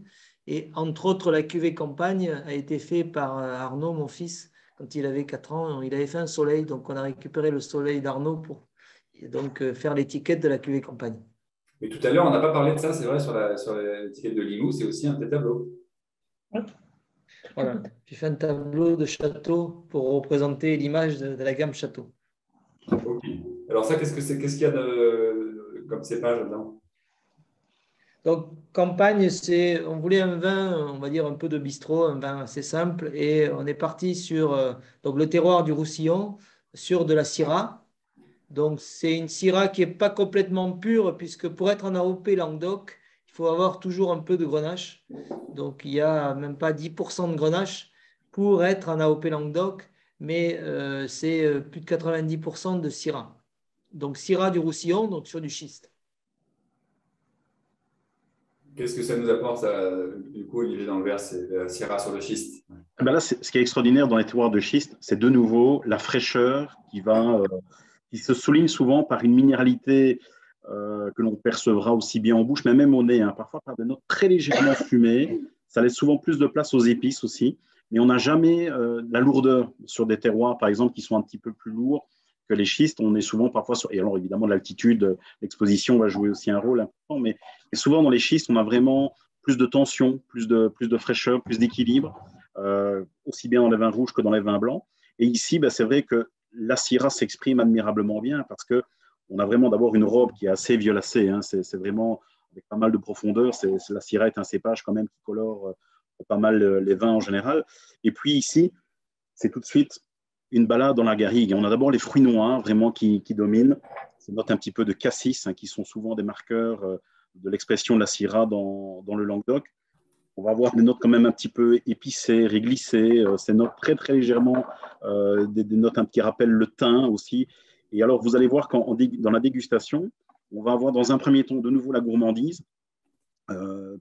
Et entre autres, la cuvée campagne a été faite par Arnaud, mon fils, quand il avait 4 ans. Il avait fait un soleil, donc on a récupéré le soleil d'Arnaud pour faire l'étiquette de la cuvée campagne. Mais tout à l'heure, on n'a pas parlé de ça, c'est vrai, sur l'étiquette de Limoux, c'est aussi un de tes tableaux. Voilà, j'ai fait un tableau de château pour représenter l'image de la gamme château. Ok. Alors ça, qu'est-ce qu'il y a comme cépage là-dedans? Donc, campagne, on voulait un vin, on va dire un peu de bistrot, un vin assez simple, et on est parti sur donc le terroir du Roussillon, sur de la Syrah. Donc, c'est une Syrah qui n'est pas complètement pure, puisque pour être en AOP Languedoc, il faut avoir toujours un peu de grenache. Donc, il n'y a même pas 10% de grenache pour être en AOP Languedoc, mais c'est plus de 90% de Syrah. Donc, Syrah du Roussillon, donc sur du schiste. Qu'est-ce que ça nous apporte, ça, du coup, Olivier, dans le verre, c'est la Syrah sur le schiste? Ben là, ce qui est extraordinaire dans les terroirs de schiste, c'est de nouveau la fraîcheur qui se souligne souvent par une minéralité que l'on percevra aussi bien en bouche, mais même au nez, hein, parfois par des notes très légèrement fumées. Ça laisse souvent plus de place aux épices aussi, mais on n'a jamais la lourdeur sur des terroirs, par exemple, qui sont un petit peu plus lourds que les schistes. On est souvent parfois sur… Et alors, évidemment, l'altitude, l'exposition va jouer aussi un rôle important, mais souvent dans les schistes, on a vraiment plus de tension, plus de fraîcheur, plus d'équilibre, aussi bien dans les vins rouges que dans les vins blancs. Et ici, c'est vrai que la Syrah s'exprime admirablement bien parce qu'on a vraiment d'abord une robe qui est assez violacée, hein, c'est vraiment avec pas mal de profondeur. La Syrah est un cépage quand même qui colore pas mal les vins en général. Et puis ici, c'est tout de suite une balade dans la garrigue. On a d'abord les fruits noirs vraiment qui dominent. Ces notes un petit peu de cassis, hein, qui sont souvent des marqueurs de l'expression de la Syrah dans le Languedoc. On va avoir des notes quand même un petit peu épicées, réglissées, ces notes très très légèrement, des notes qui rappellent le thym aussi. Et alors vous allez voir dans la dégustation, on va avoir dans un premier temps de nouveau la gourmandise,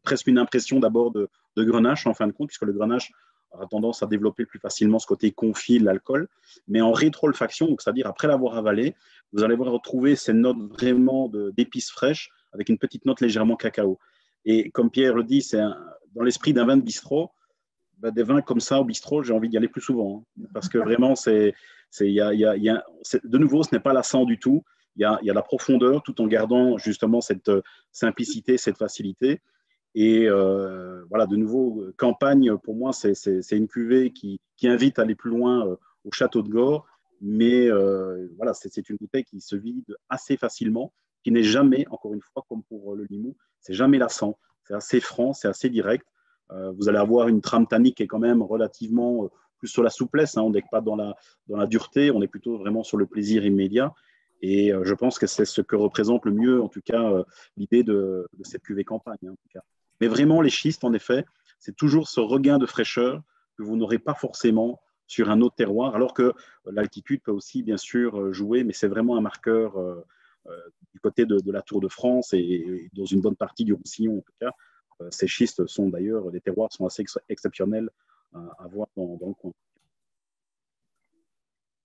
presque une impression d'abord de grenache en fin de compte, puisque le grenache a tendance à développer plus facilement ce côté confit de l'alcool, mais en rétro-olfaction, donc c'est-à-dire après l'avoir avalé, vous allez retrouver ces notes vraiment d'épices fraîches avec une petite note légèrement cacao. Et comme Pierre le dit, c'est dans l'esprit d'un vin de bistrot, des vins comme ça au bistrot, j'ai envie d'y aller plus souvent, hein, parce que vraiment, de nouveau, ce n'est pas lassant du tout. Il y a la profondeur tout en gardant justement cette simplicité, cette facilité. Et voilà, de nouveau, Campagne, pour moi, c'est une cuvée qui invite à aller plus loin au château de Gore, mais voilà, c'est une bouteille qui se vide assez facilement, qui n'est jamais, encore une fois, comme pour le Limoux, c'est jamais lassant, c'est assez franc, c'est assez direct. Vous allez avoir une trame tannique qui est quand même relativement plus sur la souplesse, hein, on n'est pas dans la dureté, on est plutôt vraiment sur le plaisir immédiat. Et je pense que c'est ce que représente le mieux, en tout cas, l'idée de cette cuvée Campagne, hein, en tout cas. Mais vraiment, les schistes, en effet, c'est toujours ce regain de fraîcheur que vous n'aurez pas forcément sur un autre terroir, alors que l'altitude peut aussi, bien sûr, jouer, mais c'est vraiment un marqueur du côté de la Tour de France et dans une bonne partie du Roussillon, en tout cas. Ces schistes sont d'ailleurs, les terroirs sont assez exceptionnels à voir dans le coin.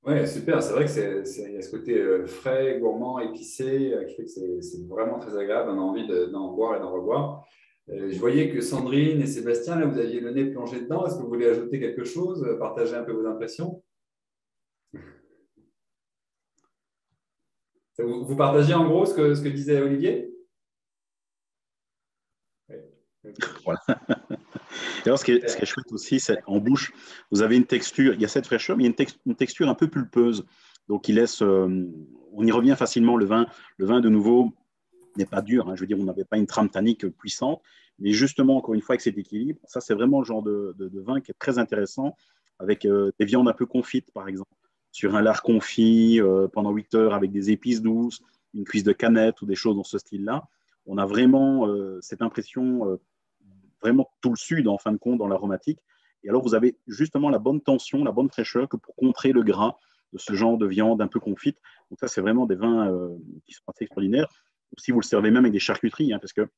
Ouais, super. C'est vrai que il y a ce côté frais, gourmand, épicé, qui fait que c'est vraiment très agréable. On a envie d'en boire et d'en revoir. Je voyais que Sandrine et Sébastien, là, vous aviez le nez plongé dedans. Est-ce que vous voulez ajouter quelque chose, partager un peu vos impressions? Vous partagez en gros ce que disait Olivier? Voilà. Et alors, ce qui est chouette aussi, c'est en bouche, vous avez une texture, il y a cette fraîcheur, mais il y a une texture un peu pulpeuse. Donc, on y revient facilement. Le vin, de nouveau, n'est pas dur, hein. Je veux dire, on n'avait pas une trame tannique puissante, mais justement, encore une fois, avec cet équilibre, ça, c'est vraiment le genre de vin qui est très intéressant, avec des viandes un peu confites, par exemple, sur un lard confit pendant 8 heures avec des épices douces, une cuisse de canette ou des choses dans ce style-là. On a vraiment cette impression, vraiment tout le sud, en fin de compte, dans l'aromatique. Et alors, vous avez justement la bonne tension, la bonne fraîcheur que pour contrer le gras de ce genre de viande un peu confite. Donc ça, c'est vraiment des vins qui sont assez extraordinaires. Si vous le servez même avec des charcuteries, hein, parce que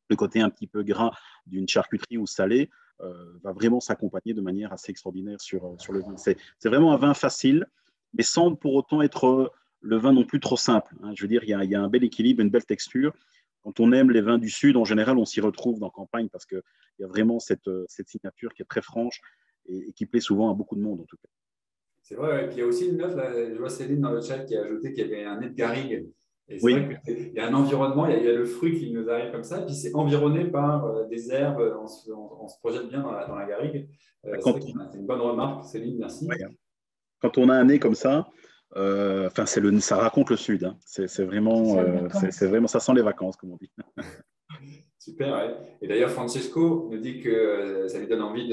le côté un petit peu gras d'une charcuterie ou salée va vraiment s'accompagner de manière assez extraordinaire sur le vin. C'est vraiment un vin facile, mais sans pour autant être le vin non plus trop simple, hein. Je veux dire, il y a un bel équilibre, une belle texture. Quand on aime les vins du Sud, en général, on s'y retrouve dans Campagne parce qu'il y a vraiment cette signature qui est très franche et qui plaît souvent à beaucoup de monde, en tout cas. C'est vrai, et puis il y a aussi une note, là, je vois Céline dans le chat qui a ajouté qu'il y avait un nez de garrigue. Et c'est vrai qu'il y a un environnement, il y a le fruit qui nous arrive comme ça, et puis c'est environné par des herbes, on se projette bien dans la garrigue. C'est une bonne remarque, Céline, merci. Ouais. Quand on a un nez comme ça, ça raconte le Sud, hein. C'est vraiment, ça sent les vacances, comme on dit. Super, ouais. Et d'ailleurs, Francesco nous dit que ça lui donne envie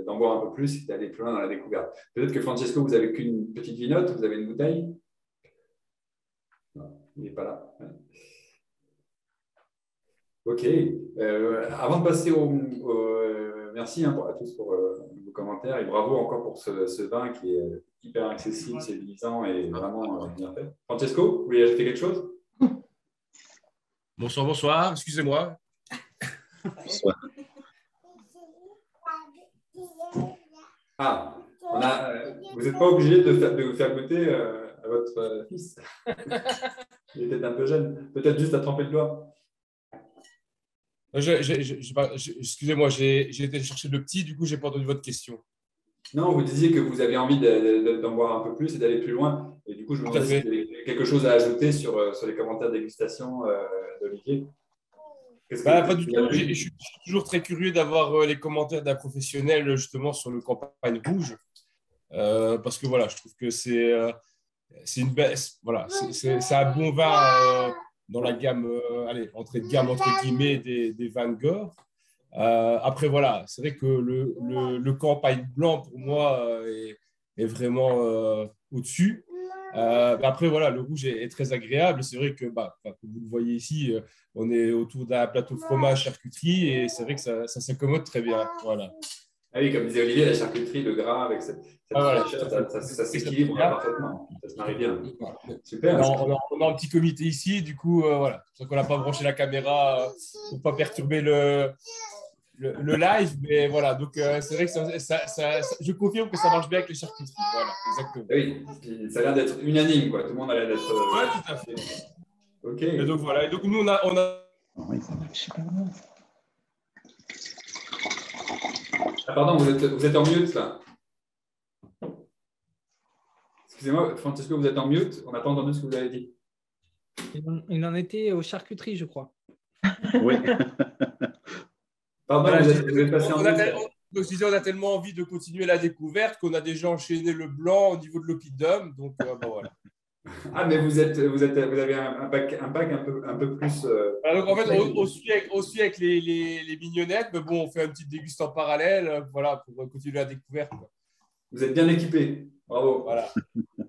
d'en boire un peu plus et d'aller plus loin dans la découverte. Peut-être que Francesco, vous n'avez qu'une petite vinote, vous avez une bouteille? Non, il n'est pas là. Ouais. Ok. Avant de passer merci à tous pour vos commentaires et bravo encore pour ce vin qui est hyper accessible, séduisant et vraiment bien fait. Francesco, vous voulez ajouter quelque chose? Bonsoir, excusez-moi. Soit. Ah, vous n'êtes pas obligé de vous faire goûter à votre fils. Il est peut-être un peu jeune. Peut-être juste à tremper le doigt. Excusez-moi, j'ai été chercher le petit, du coup, je n'ai pas entendu votre question. Non, vous disiez que vous avez envie d'en voir un peu plus et d'aller plus loin. Et du coup, je me demandais si vous avez quelque chose à ajouter sur les commentaires de dégustation d'Olivier. Pas du tout. Je suis toujours très curieux d'avoir les commentaires d'un professionnel justement sur le Campagne Rouge. Parce que voilà, je trouve que c'est une baisse. Voilà, c'est un bon vin dans la gamme, entrée de gamme entre guillemets des vins de Gore. Après, voilà, c'est vrai que le Campagne blanc, pour moi, est vraiment au-dessus. Après, voilà, le rouge est très agréable. C'est vrai que, comme vous le voyez ici, on est autour d'un plateau de fromage charcuterie et c'est vrai que ça s'accommode très bien. Voilà. Ah oui, comme disait Olivier, la charcuterie, le gras avec cette fraîcheur, ça s'équilibre parfaitement. Ça se marie bien. Super. On a un petit comité ici, du coup, voilà. C'est pour ça qu'on n'a pas branché la caméra pour ne pas perturber le live, mais voilà, donc c'est vrai que je confirme que ça marche bien avec les charcuteries. Voilà, exactement. Oui, ça a l'air d'être unanime, quoi. Tout le monde a l'air d'être. Oui, tout à fait. Ok. Et donc voilà, et donc nous on a... Ah, pardon, vous êtes en mute là. Excusez-moi, Francesco, vous êtes en mute. On n'a pas entendu ce que vous avez dit. Il en était aux charcuteries, je crois. Oui. Pardon, Voilà, vous êtes passé en mute. Donc, je disais, on a tellement envie de continuer la découverte qu'on a déjà enchaîné le blanc au niveau de l'oppidum. Donc voilà. Ah, mais vous avez un pack un peu plus. Alors, donc, en fait, on suit avec les mignonnettes, mais bon, on fait un petit dégust en parallèle, voilà, pour continuer la découverte. Quoi. Vous êtes bien équipé. Bravo. Voilà.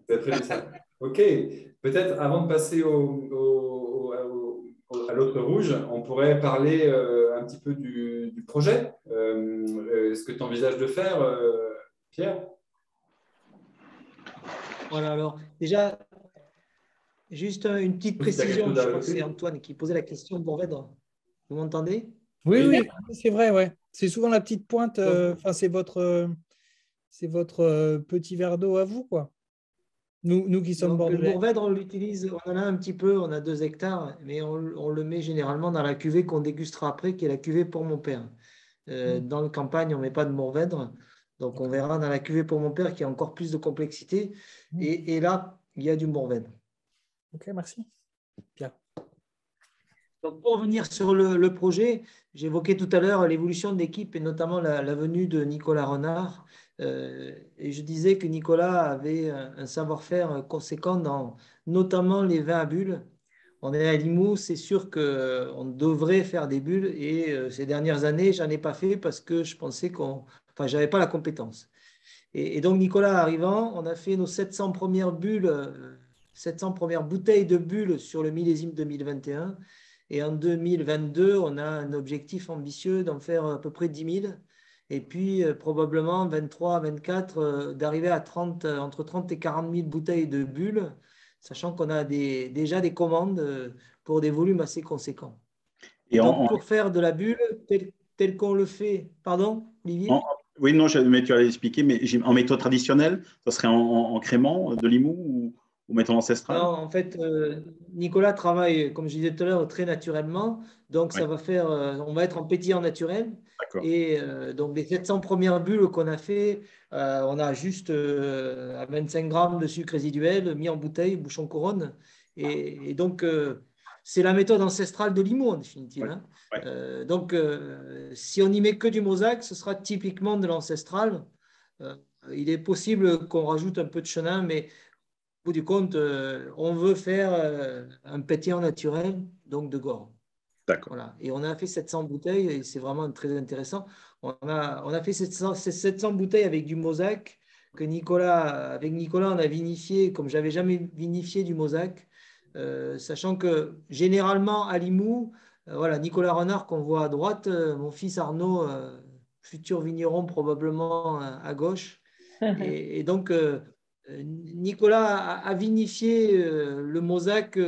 C'est très bien ça. Ok. Peut-être avant de passer à l'autre rouge, on pourrait parler un petit peu du projet. Ce que tu envisages de faire, Pierre? Voilà, alors déjà, juste une petite précision. Je crois que c'est Antoine qui posait la question de Mourvèdre. Vous m'entendez? Oui, c'est vrai, ouais. C'est souvent la petite pointe. C'est votre petit verre d'eau à vous, quoi. Nous qui sommes bordelais. Le Mourvèdre, on l'utilise, on en a un petit peu, on a 2 hectares, mais on le met généralement dans la cuvée qu'on dégustera après, qui est la cuvée pour mon père. Dans le campagne, on ne met pas de Mourvèdre. Donc, on verra dans la cuvée pour mon père qui a encore plus de complexité. Et là, il y a du Mourvèdre. Ok, merci. Pierre. Donc, pour revenir sur le projet, j'évoquais tout à l'heure l'évolution de l'équipe et notamment la venue de Nicolas Renard. Et je disais que Nicolas avait un savoir-faire conséquent dans notamment les vins à bulles. On est à Limoux, c'est sûr qu'on devrait faire des bulles et ces dernières années, je n'en ai pas fait parce que je pensais je n'avais pas la compétence. Et donc, Nicolas arrivant, on a fait nos 700 premières bulles, 700 premières bouteilles de bulles sur le millésime 2021. Et en 2022, on a un objectif ambitieux d'en faire à peu près 10 000. Et puis, probablement, 23, 24, d'arriver à entre 30 et 40 000 bouteilles de bulles, sachant qu'on a déjà des commandes pour des volumes assez conséquents. Et donc, pour faire de la bulle, tel qu'on le fait… Pardon, Olivier? Oui, non, mais tu allais expliquer, mais en méthode traditionnelle, ça serait en crément de Limoux ou méthode ancestrale? Non, en fait, Nicolas travaille, comme je disais tout à l'heure, très naturellement. Donc, ça va faire, on va être en pétillant naturel. Et donc, les 700 premières bulles qu'on a fait, on a juste à 25 grammes de sucre résiduel mis en bouteille, bouchon couronne. Et donc, c'est la méthode ancestrale de Limoux, en définitive. Hein. Donc, si on n'y met que du Mauzac, ce sera typiquement de l'ancestral. Il est possible qu'on rajoute un peu de chenin, mais au bout du compte, on veut faire un pétillant naturel, donc de Gore. D'accord. Voilà. Et on a fait 700 bouteilles et c'est vraiment très intéressant. On a fait 700 bouteilles avec du Mauzac que avec Nicolas, on a vinifié comme j'avais jamais vinifié du Mauzac, sachant que généralement à Limoux, voilà, Nicolas Renard qu'on voit à droite, mon fils Arnaud, futur vigneron probablement à gauche. Et donc, Nicolas a vinifié le Mauzac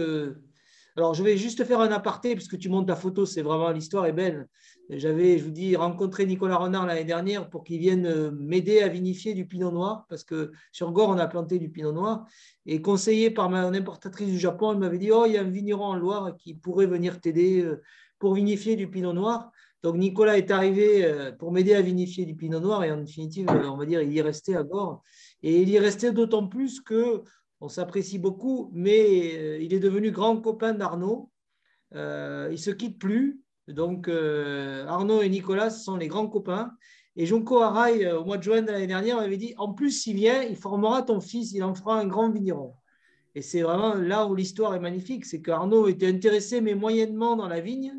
Alors, je vais juste faire un aparté, parce que tu montes la photo, c'est vraiment, l'histoire est belle. J'avais, je vous dis, rencontré Nicolas Renard l'année dernière pour qu'il vienne m'aider à vinifier du pinot noir, parce que sur Gore, on a planté du pinot noir. Et conseillé par mon importatrice du Japon, elle m'avait dit, oh, il y a un vigneron en Loire qui pourrait venir t'aider pour vinifier du pinot noir. Donc, Nicolas est arrivé pour m'aider à vinifier du pinot noir, et en définitive, on va dire, il y est resté à Gore. Et il y est resté d'autant plus que on s'apprécie beaucoup, mais il est devenu grand copain d'Arnaud. Ils ne se quittent plus. Donc, Arnaud et Nicolas sont les grands copains. Et Junko Arai, au mois de juin de l'année dernière, m'avait dit, en plus, s'il vient, il formera ton fils, il en fera un grand vigneron. Et c'est vraiment là où l'histoire est magnifique, c'est qu'Arnaud était intéressé, mais moyennement dans la vigne.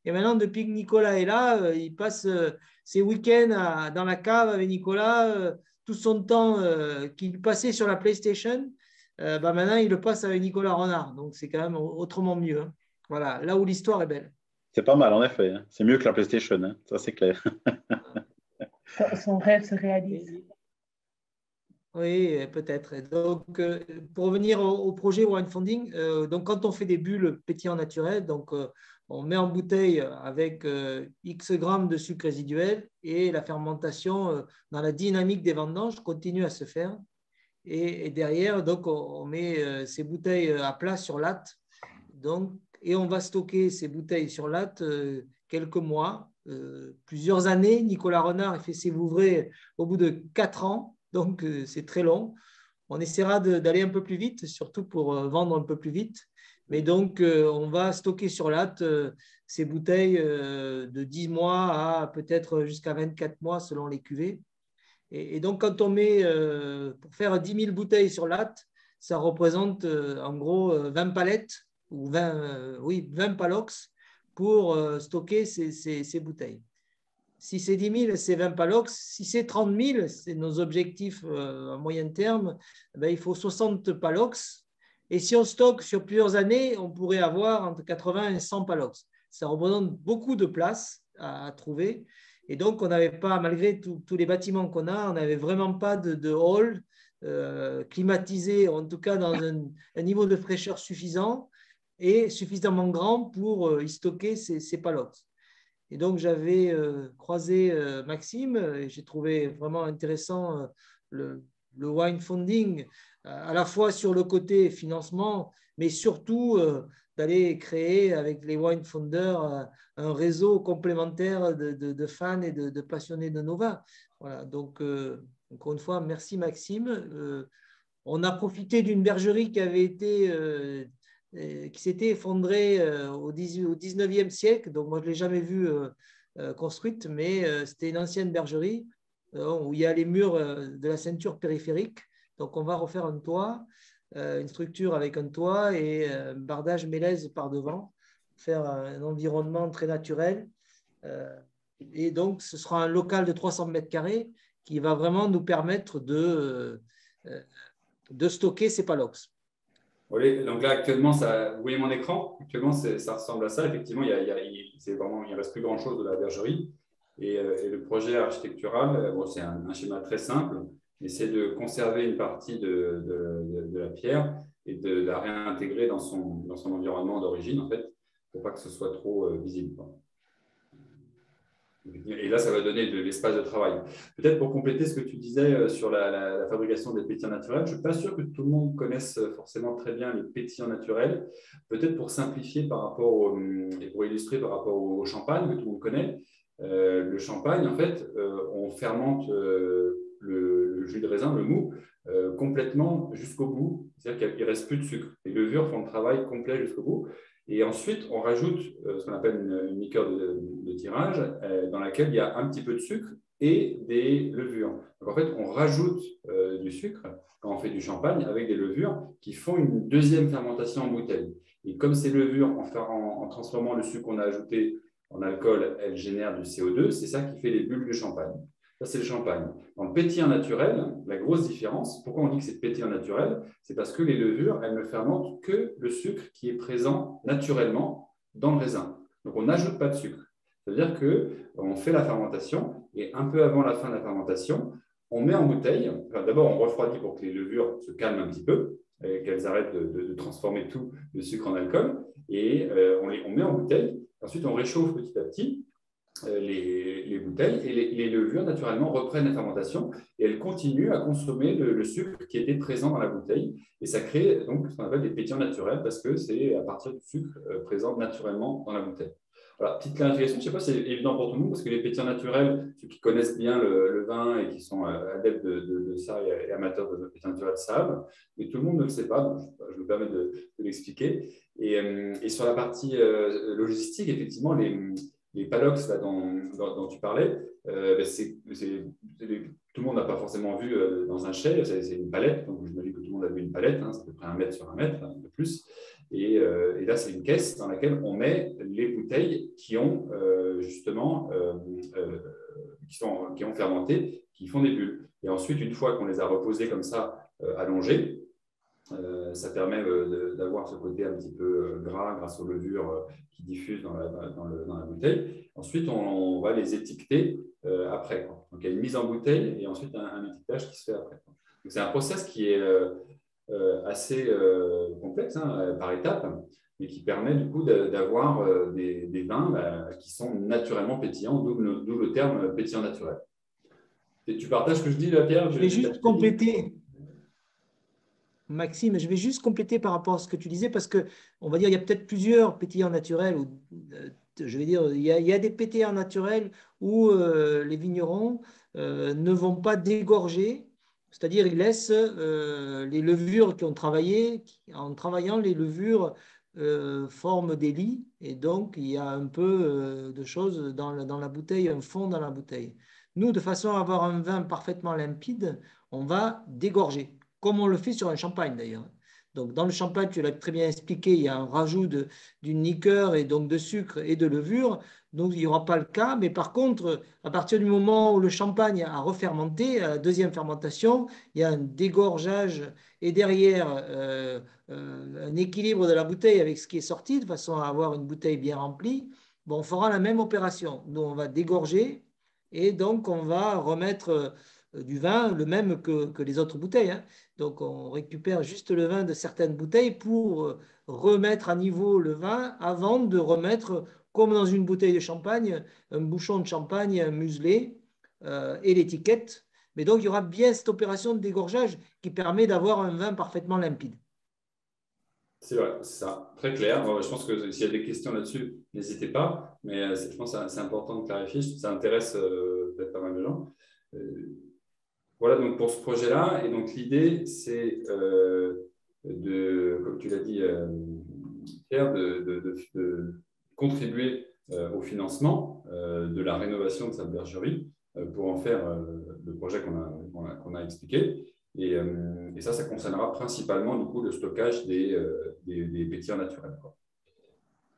Et maintenant, depuis que Nicolas est là, il passe ses week-ends dans la cave avec Nicolas, tout son temps qu'il passait sur la PlayStation. Maintenant, il le passe avec Nicolas Renard. Donc, c'est quand même autrement mieux. Hein. Voilà, là où l'histoire est belle. C'est pas mal, en effet. Hein. C'est mieux que la PlayStation, hein. Ça, c'est clair. Son rêve se réalise. Oui, peut-être. Donc, pour revenir au projet Wine Funding, donc quand on fait des bulles pétillants naturels, donc on met en bouteille avec X grammes de sucre résiduel et la fermentation dans la dynamique des vendanges continue à se faire. Et derrière, donc, on met ces bouteilles à plat sur latte. Donc, et on va stocker ces bouteilles sur latte quelques mois, plusieurs années. Nicolas Renard fait ses Vouvray au bout de 4 ans. Donc, c'est très long. On essaiera d'aller un peu plus vite, surtout pour vendre un peu plus vite. Mais donc, on va stocker sur latte ces bouteilles de 10 mois à peut-être jusqu'à 24 mois selon les cuvées. Et donc, quand on met, pour faire 10 000 bouteilles sur latte, ça représente en gros 20 palettes ou 20 palox pour stocker ces bouteilles. Si c'est 10 000, c'est 20 palox. Si c'est 30 000, c'est nos objectifs à moyen terme, ben, il faut 60 palox. Et si on stocke sur plusieurs années, on pourrait avoir entre 80 et 100 palox. Ça représente beaucoup de place à trouver. Et donc, on n'avait pas, malgré tous les bâtiments qu'on a, on n'avait vraiment pas de hall climatisé, en tout cas dans un niveau de fraîcheur suffisant et suffisamment grand pour y stocker ces palox. Et donc, j'avais croisé Maxime et j'ai trouvé vraiment intéressant le wine funding, à la fois sur le côté financement, mais surtout d'aller créer avec les wine funders un réseau complémentaire de fans et de passionnés de nos vins. Voilà, donc, encore une fois, merci Maxime. On a profité d'une bergerie qui avait été qui s'était effondrée au 19e siècle. Donc, moi, je ne l'ai jamais vue construite, mais c'était une ancienne bergerie où il y a les murs de la ceinture périphérique. Donc, on va refaire un toit, une structure avec un toit et un bardage mélèze par devant, faire un environnement très naturel. Et donc, ce sera un local de 300 mètres carrés qui va vraiment nous permettre de stocker ces palox. Oui, donc là, actuellement, vous voyez mon écran. Actuellement, ça ressemble à ça. Effectivement, il ne reste plus grand-chose de la bergerie. Et le projet architectural, bon, c'est un schéma très simple, mais c'est de conserver une partie de la pierre et de la réintégrer dans son environnement d'origine, en fait, pour pas que ce soit trop visible. Et là, ça va donner de l'espace de travail. Peut-être pour compléter ce que tu disais sur la fabrication des pétillants naturels, je ne suis pas sûr que tout le monde connaisse forcément très bien les pétillants naturels. Peut-être pour simplifier par rapport et pour illustrer par rapport au champagne que tout le monde connaît. Le champagne, en fait, on fermente le jus de raisin, le mou, complètement jusqu'au bout. C'est-à-dire qu'il ne reste plus de sucre. Les levures font le travail complet jusqu'au bout. Et ensuite, on rajoute ce qu'on appelle une liqueur de tirage dans laquelle il y a un petit peu de sucre et des levures. Donc, en fait, on rajoute du sucre quand on fait du champagne avec des levures qui font une deuxième fermentation en bouteille. Et comme ces levures, en transformant le sucre qu'on a ajouté en alcool, elles génèrent du CO2, c'est ça qui fait les bulles de champagne. Ça, c'est le champagne. Dans le pétillant naturel, la grosse différence, pourquoi on dit que c'est pétillant naturel? C'est parce que les levures, elles ne fermentent que le sucre qui est présent naturellement dans le raisin. Donc, on n'ajoute pas de sucre. C'est-à-dire qu'on fait la fermentation et un peu avant la fin de la fermentation, on met en bouteille. Enfin, d'abord, on refroidit pour que les levures se calment un petit peu. qu'elles arrêtent de transformer tout le sucre en alcool. Et on met en bouteille. Ensuite, on réchauffe petit à petit les bouteilles et les levures, naturellement, reprennent la fermentation et elles continuent à consommer le sucre qui était présent dans la bouteille. Et ça crée donc ce qu'on appelle des pétillants naturels parce que c'est à partir du sucre présent naturellement dans la bouteille. Voilà, petite clarification, je ne sais pas si c'est évident pour tout le monde parce que les pétillants naturels, ceux qui connaissent bien le vin et qui sont adeptes de ça et amateurs de pétillants naturels savent, mais tout le monde ne le sait pas, donc je me permets de l'expliquer. Et sur la partie logistique, effectivement, les palox là, dont tu parlais, tout le monde n'a pas forcément vu dans un chai, c'est une palette, donc j'imagine que tout le monde a vu une palette, hein, c'est à peu près 1 mètre sur 1 mètre, un peu plus. Et là, c'est une caisse dans laquelle on met les bouteilles qui ont justement qui ont fermenté, qui font des bulles. Et ensuite, une fois qu'on les a reposées comme ça, allongées, ça permet d'avoir ce côté un petit peu gras grâce aux levures qui diffusent dans la bouteille. Ensuite, on va les étiqueter après. Donc, il y a une mise en bouteille et ensuite un étiquetage qui se fait après. Donc, c'est un process qui est assez complexe par étapes, mais qui permet du coup d'avoir des vins qui sont naturellement pétillants, d'où le terme pétillant naturel. Et tu partages ce que je dis là, Pierre? Je vais juste compléter. Maxime, je vais juste compléter par rapport à ce que tu disais, parce qu'on va dire qu'il y a peut-être plusieurs pétillants naturels. Je vais dire, il y a des pétillants naturels où les vignerons ne vont pas dégorger, c'est-à-dire ils laissent les levures qui ont travaillé, en travaillant les levures forment des lits, et donc il y a un peu de choses dans la bouteille, un fond dans la bouteille. Nous, de façon à avoir un vin parfaitement limpide, on va dégorger, comme on le fait sur un champagne d'ailleurs. Donc, dans le champagne, tu l'as très bien expliqué, il y a un rajout d'une liqueur et donc de sucre et de levure. Donc, il n'y aura pas le cas. Mais par contre, à partir du moment où le champagne a refermenté, à la deuxième fermentation, il y a un dégorgeage et derrière un équilibre de la bouteille avec ce qui est sorti, de façon à avoir une bouteille bien remplie. Bon, on fera la même opération. Nous, on va dégorger et donc on va remettre du vin, le même que les autres bouteilles. Hein. Donc, on récupère juste le vin de certaines bouteilles pour remettre à niveau le vin avant de remettre, comme dans une bouteille de champagne, un bouchon de champagne muselé et l'étiquette. Mais donc, il y aura bien cette opération de dégorgeage qui permet d'avoir un vin parfaitement limpide. C'est vrai, c'est ça, très clair. Bon, je pense que s'il y a des questions là-dessus, n'hésitez pas. Mais je pense que c'est important de clarifier. Ça intéresse peut-être pas mal de gens. Voilà donc pour ce projet-là. Et donc l'idée, c'est comme tu l'as dit, Pierre, de contribuer au financement de la rénovation de cette bergerie pour en faire le projet qu'on a expliqué. Et ça concernera principalement du coup, le stockage des pétillants naturels. Quoi.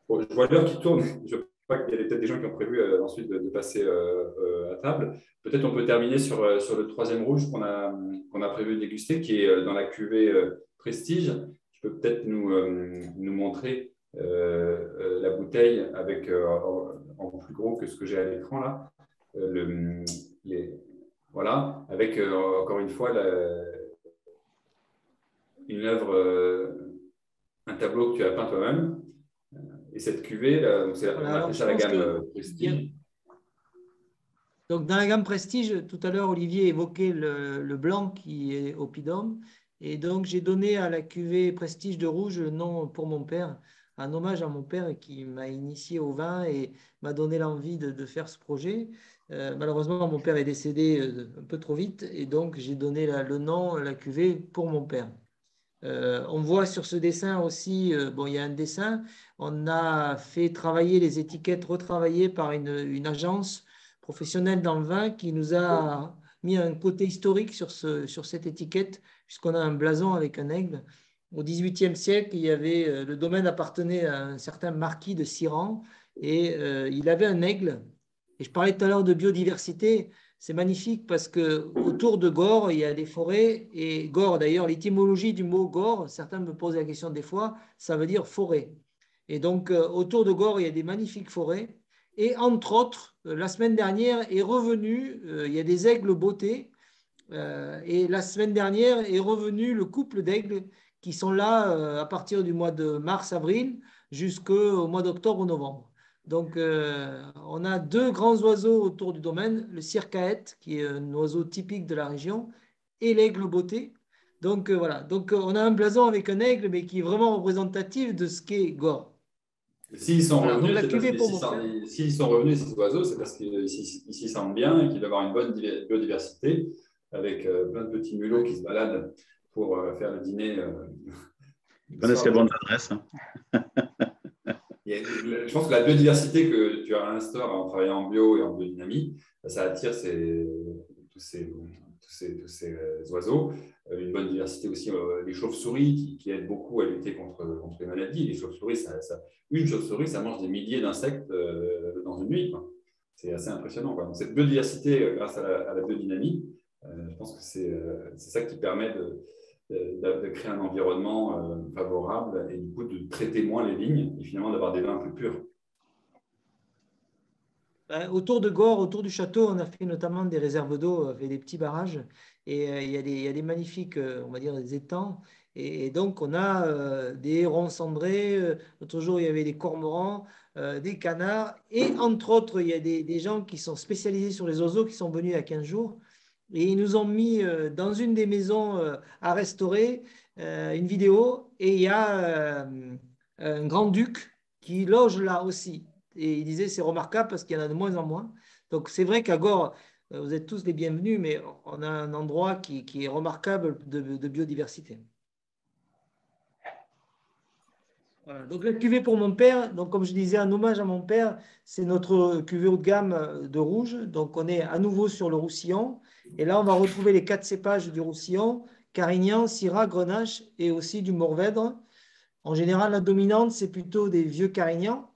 Bon, je vois l'heure qui tourne. Je crois qu'il y a peut-être des gens qui ont prévu ensuite de passer à table. Peut-être on peut terminer sur le troisième rouge qu'on a prévu de déguster, qui est dans la cuvée Prestige. Tu peux peut-être nous montrer la bouteille avec, en plus gros que ce que j'ai à l'écran là. Voilà, avec encore une fois une œuvre, un tableau que tu as peint toi-même. Et cette cuvée, on appelle ça la gamme Prestige. Donc, dans la gamme Prestige, tout à l'heure, Olivier évoquait le blanc qui est oppidum. Et donc, j'ai donné à la cuvée Prestige de rouge le nom pour mon père, un hommage à mon père qui m'a initié au vin et m'a donné l'envie de faire ce projet. Malheureusement, mon père est décédé un peu trop vite et donc j'ai donné le nom, la cuvée pour mon père. On voit sur ce dessin aussi, il y a un dessin, on a fait travailler les étiquettes retravaillées par une agence professionnelle dans le vin qui nous a mis un côté historique sur cette étiquette, puisqu'on a un blason avec un aigle. Au XVIIIe siècle, le domaine appartenait à un certain marquis de Siran et il avait un aigle. Et je parlais tout à l'heure de biodiversité. C'est magnifique parce qu'autour de Gorre, il y a des forêts. Et Gorre, d'ailleurs, l'étymologie du mot Gorre, certains me posent la question des fois, ça veut dire forêt. Et donc, autour de Gorre, il y a des magnifiques forêts. Et entre autres, la semaine dernière est revenu, il y a des aigles bottés. Et la semaine dernière est revenu le couple d'aigles qui sont là à partir du mois de mars-avril jusqu'au mois d'octobre-novembre. Donc, on a 2 grands oiseaux autour du domaine, le circaète, qui est un oiseau typique de la région, et l'aigle botté. Donc, voilà. Donc, on a un blason avec un aigle, mais qui est vraiment représentatif de ce qu'est Gorre. S'ils sont revenus, ces oiseaux, c'est parce qu'ils s'y sentent bien et qu'ils doivent avoir une bonne biodiversité, avec plein de petits mulots qui se baladent pour faire le dîner. Ils connaissent les bonnes adresses. Je pense que la biodiversité que tu instaures en travaillant en bio et en biodynamie, ça attire tous ces oiseaux. Une bonne diversité aussi, les chauves-souris qui aident beaucoup à lutter contre les maladies. Les chauves-souris, une chauve-souris, ça mange des milliers d'insectes dans une nuit. C'est assez impressionnant. Donc, cette biodiversité, grâce à la biodynamie, je pense que c'est ça qui permet de créer un environnement favorable et du coup de traiter moins les vignes et finalement d'avoir des vins plus purs. Autour de Gorre, autour du château, on a fait notamment des réserves d'eau avec des petits barrages et il y a des magnifiques, on va dire, des étangs. Et donc, on a des hérons cendrés. L'autre jour, il y avait des cormorans, des canards. Et entre autres, il y a des gens qui sont spécialisés sur les oiseaux qui sont venus il y a 15 jours. Et ils nous ont mis dans une des maisons à restaurer une vidéo. Et il y a un grand-duc qui loge là aussi. Et il disait c'est remarquable parce qu'il y en a de moins en moins. Donc c'est vrai qu'à Gorre, vous êtes tous les bienvenus, mais on a un endroit qui est remarquable de biodiversité. Voilà. Donc la cuvée pour mon père, donc comme je disais, un hommage à mon père, c'est notre cuvée haut de gamme de rouge. Donc on est à nouveau sur le Roussillon. Et là, on va retrouver les 4 cépages du Roussillon, Carignan, Syrah, Grenache et aussi du Mourvèdre. En général, la dominante, c'est plutôt des vieux Carignans.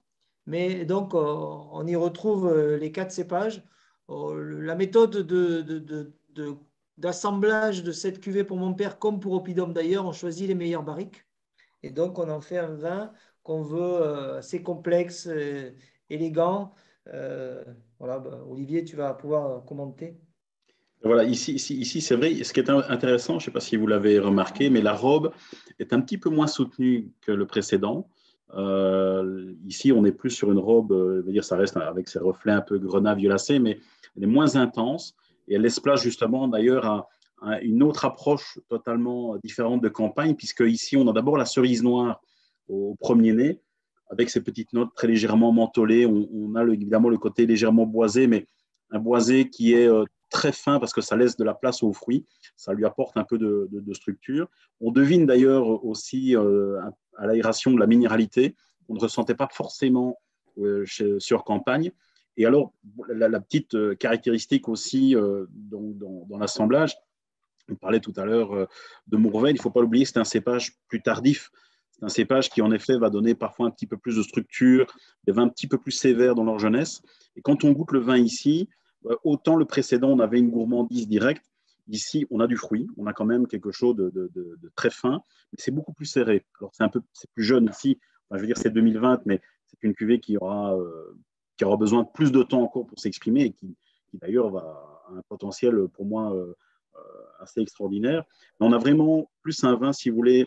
Mais donc, on y retrouve les 4 cépages. La méthode d'assemblage de cette cuvée pour mon père, comme pour Oppidum d'ailleurs, on choisit les meilleures barriques. Et donc, on en fait un vin qu'on veut assez complexe, élégant. Voilà, Olivier, tu vas pouvoir commenter. Voilà, ici c'est vrai, ce qui est intéressant, je ne sais pas si vous l'avez remarqué, mais la robe est un petit peu moins soutenue que le précédent. Ici, on est plus sur une robe, je veux dire, ça reste avec ses reflets un peu grenat violacé, mais elle est moins intense et elle laisse place justement d'ailleurs à une autre approche totalement différente de campagne, puisque ici, on a d'abord la cerise noire au premier nez, avec ses petites notes très légèrement mentholées. On a évidemment le côté légèrement boisé, mais un boisé qui est très fin parce que ça laisse de la place aux fruits, ça lui apporte un peu de structure. On devine d'ailleurs aussi à l'aération de la minéralité, on ne ressentait pas forcément sur campagne. Et alors, la petite caractéristique aussi dans l'assemblage, on parlait tout à l'heure de Mourvèdre, il ne faut pas l'oublier, c'est un cépage plus tardif. C'est un cépage qui, en effet, va donner parfois un petit peu plus de structure, des vins un petit peu plus sévères dans leur jeunesse. Et quand on goûte le vin ici, autant le précédent, on avait une gourmandise directe. Ici, on a du fruit, on a quand même quelque chose de très fin, mais c'est beaucoup plus serré. Alors, c'est plus jeune ici, enfin, je veux dire, c'est 2020, mais c'est une cuvée qui aura besoin de plus de temps encore pour s'exprimer et qui d'ailleurs a un potentiel pour moi assez extraordinaire. Mais on a vraiment plus un vin, si vous voulez,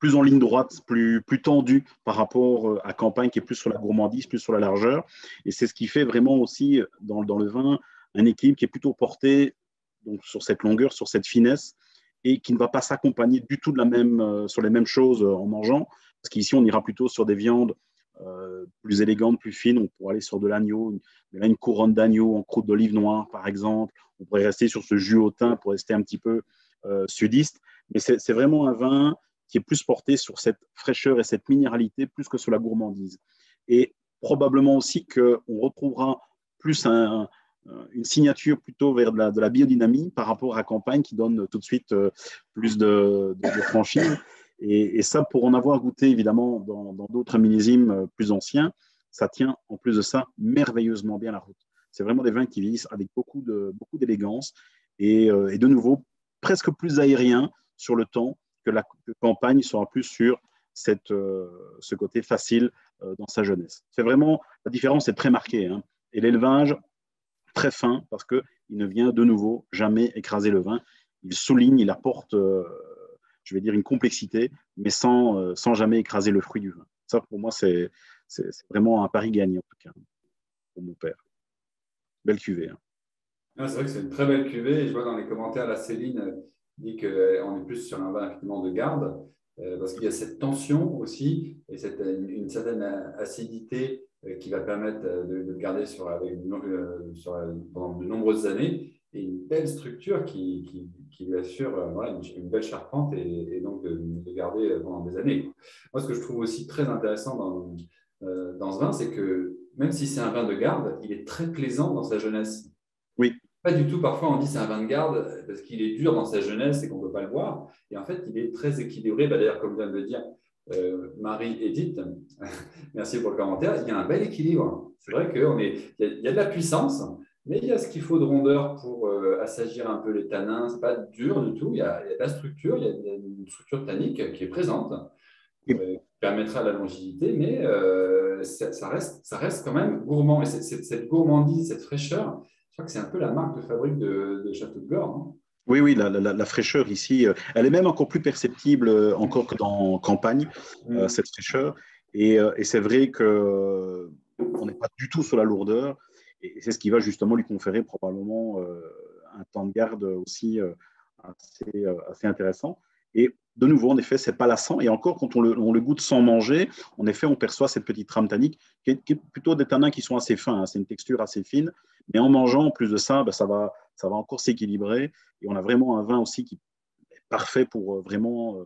plus en ligne droite, plus tendu par rapport à campagne qui est plus sur la gourmandise, plus sur la largeur. Et c'est ce qui fait vraiment aussi dans le vin un équilibre qui est plutôt porté donc, sur cette longueur, sur cette finesse et qui ne va pas s'accompagner du tout sur les mêmes choses en mangeant. Parce qu'ici, on ira plutôt sur des viandes plus élégantes, plus fines. On pourrait aller sur de l'agneau, une couronne d'agneau en croûte d'olive noire, par exemple. On pourrait rester sur ce jus au thym pour rester un petit peu sudiste. Mais c'est vraiment un vin qui est plus porté sur cette fraîcheur et cette minéralité plus que sur la gourmandise. Et probablement aussi qu'on retrouvera plus une signature plutôt vers de la biodynamie par rapport à campagne qui donne tout de suite plus de franchise. Et ça, pour en avoir goûté évidemment dans d'autres millésimes plus anciens, ça tient en plus de ça merveilleusement bien la route. C'est vraiment des vins qui vieillissent avec beaucoup d'élégance et de nouveau presque plus aérien sur le temps que la campagne sera plus sur ce côté facile dans sa jeunesse. C'est vraiment, la différence est très marquée. Hein. Et l'élevage, très fin, parce qu'il ne vient de nouveau jamais écraser le vin. Il souligne, il apporte je vais dire, une complexité, mais sans jamais écraser le fruit du vin. Ça, pour moi, c'est vraiment un pari gagné, en tout cas, pour mon père. Belle cuvée. Hein. Ah, c'est vrai que c'est une très belle cuvée. Et je vois dans les commentaires, la Céline dit qu'on est plus sur un vin effectivement de garde, parce qu'il y a cette tension aussi, et une certaine acidité qui va permettre de le garder pendant de nombreuses années, et une belle structure qui lui assure voilà, une belle charpente, et donc de garder pendant des années. Moi, ce que je trouve aussi très intéressant dans ce vin, c'est que même si c'est un vin de garde, il est très plaisant dans sa jeunesse. Oui. Pas du tout. Parfois, on dit c'est un vin de garde parce qu'il est dur dans sa jeunesse et qu'on ne peut pas le boire. Et en fait, il est très équilibré. D'ailleurs, comme vient de le dire Marie-Édith, merci pour le commentaire, il y a un bel équilibre. C'est vrai qu'il y a de la puissance, mais il y a ce qu'il faut de rondeur pour assagir un peu les tanins. Ce n'est pas dur du tout. Il y a de la structure, il y a une structure tannique qui est présente, qui permettra la longévité, mais ça reste quand même gourmand. Et cette gourmandise, cette fraîcheur, je crois que c'est un peu la marque de fabrique de Château de Gore. Non? Oui, la fraîcheur ici, elle est même encore plus perceptible encore que dans campagne, cette fraîcheur. Et c'est vrai qu'on n'est pas du tout sur la lourdeur. Et c'est ce qui va justement lui conférer probablement un temps de garde aussi assez intéressant. Et de nouveau, en effet, c'est pas lassant. Et encore, quand on le goûte sans manger, en effet, on perçoit cette petite trame tannique qui est plutôt des tanins qui sont assez fins. Hein. C'est une texture assez fine. Mais en mangeant, en plus de ça, ça va encore s'équilibrer. Et on a vraiment un vin aussi qui est parfait pour vraiment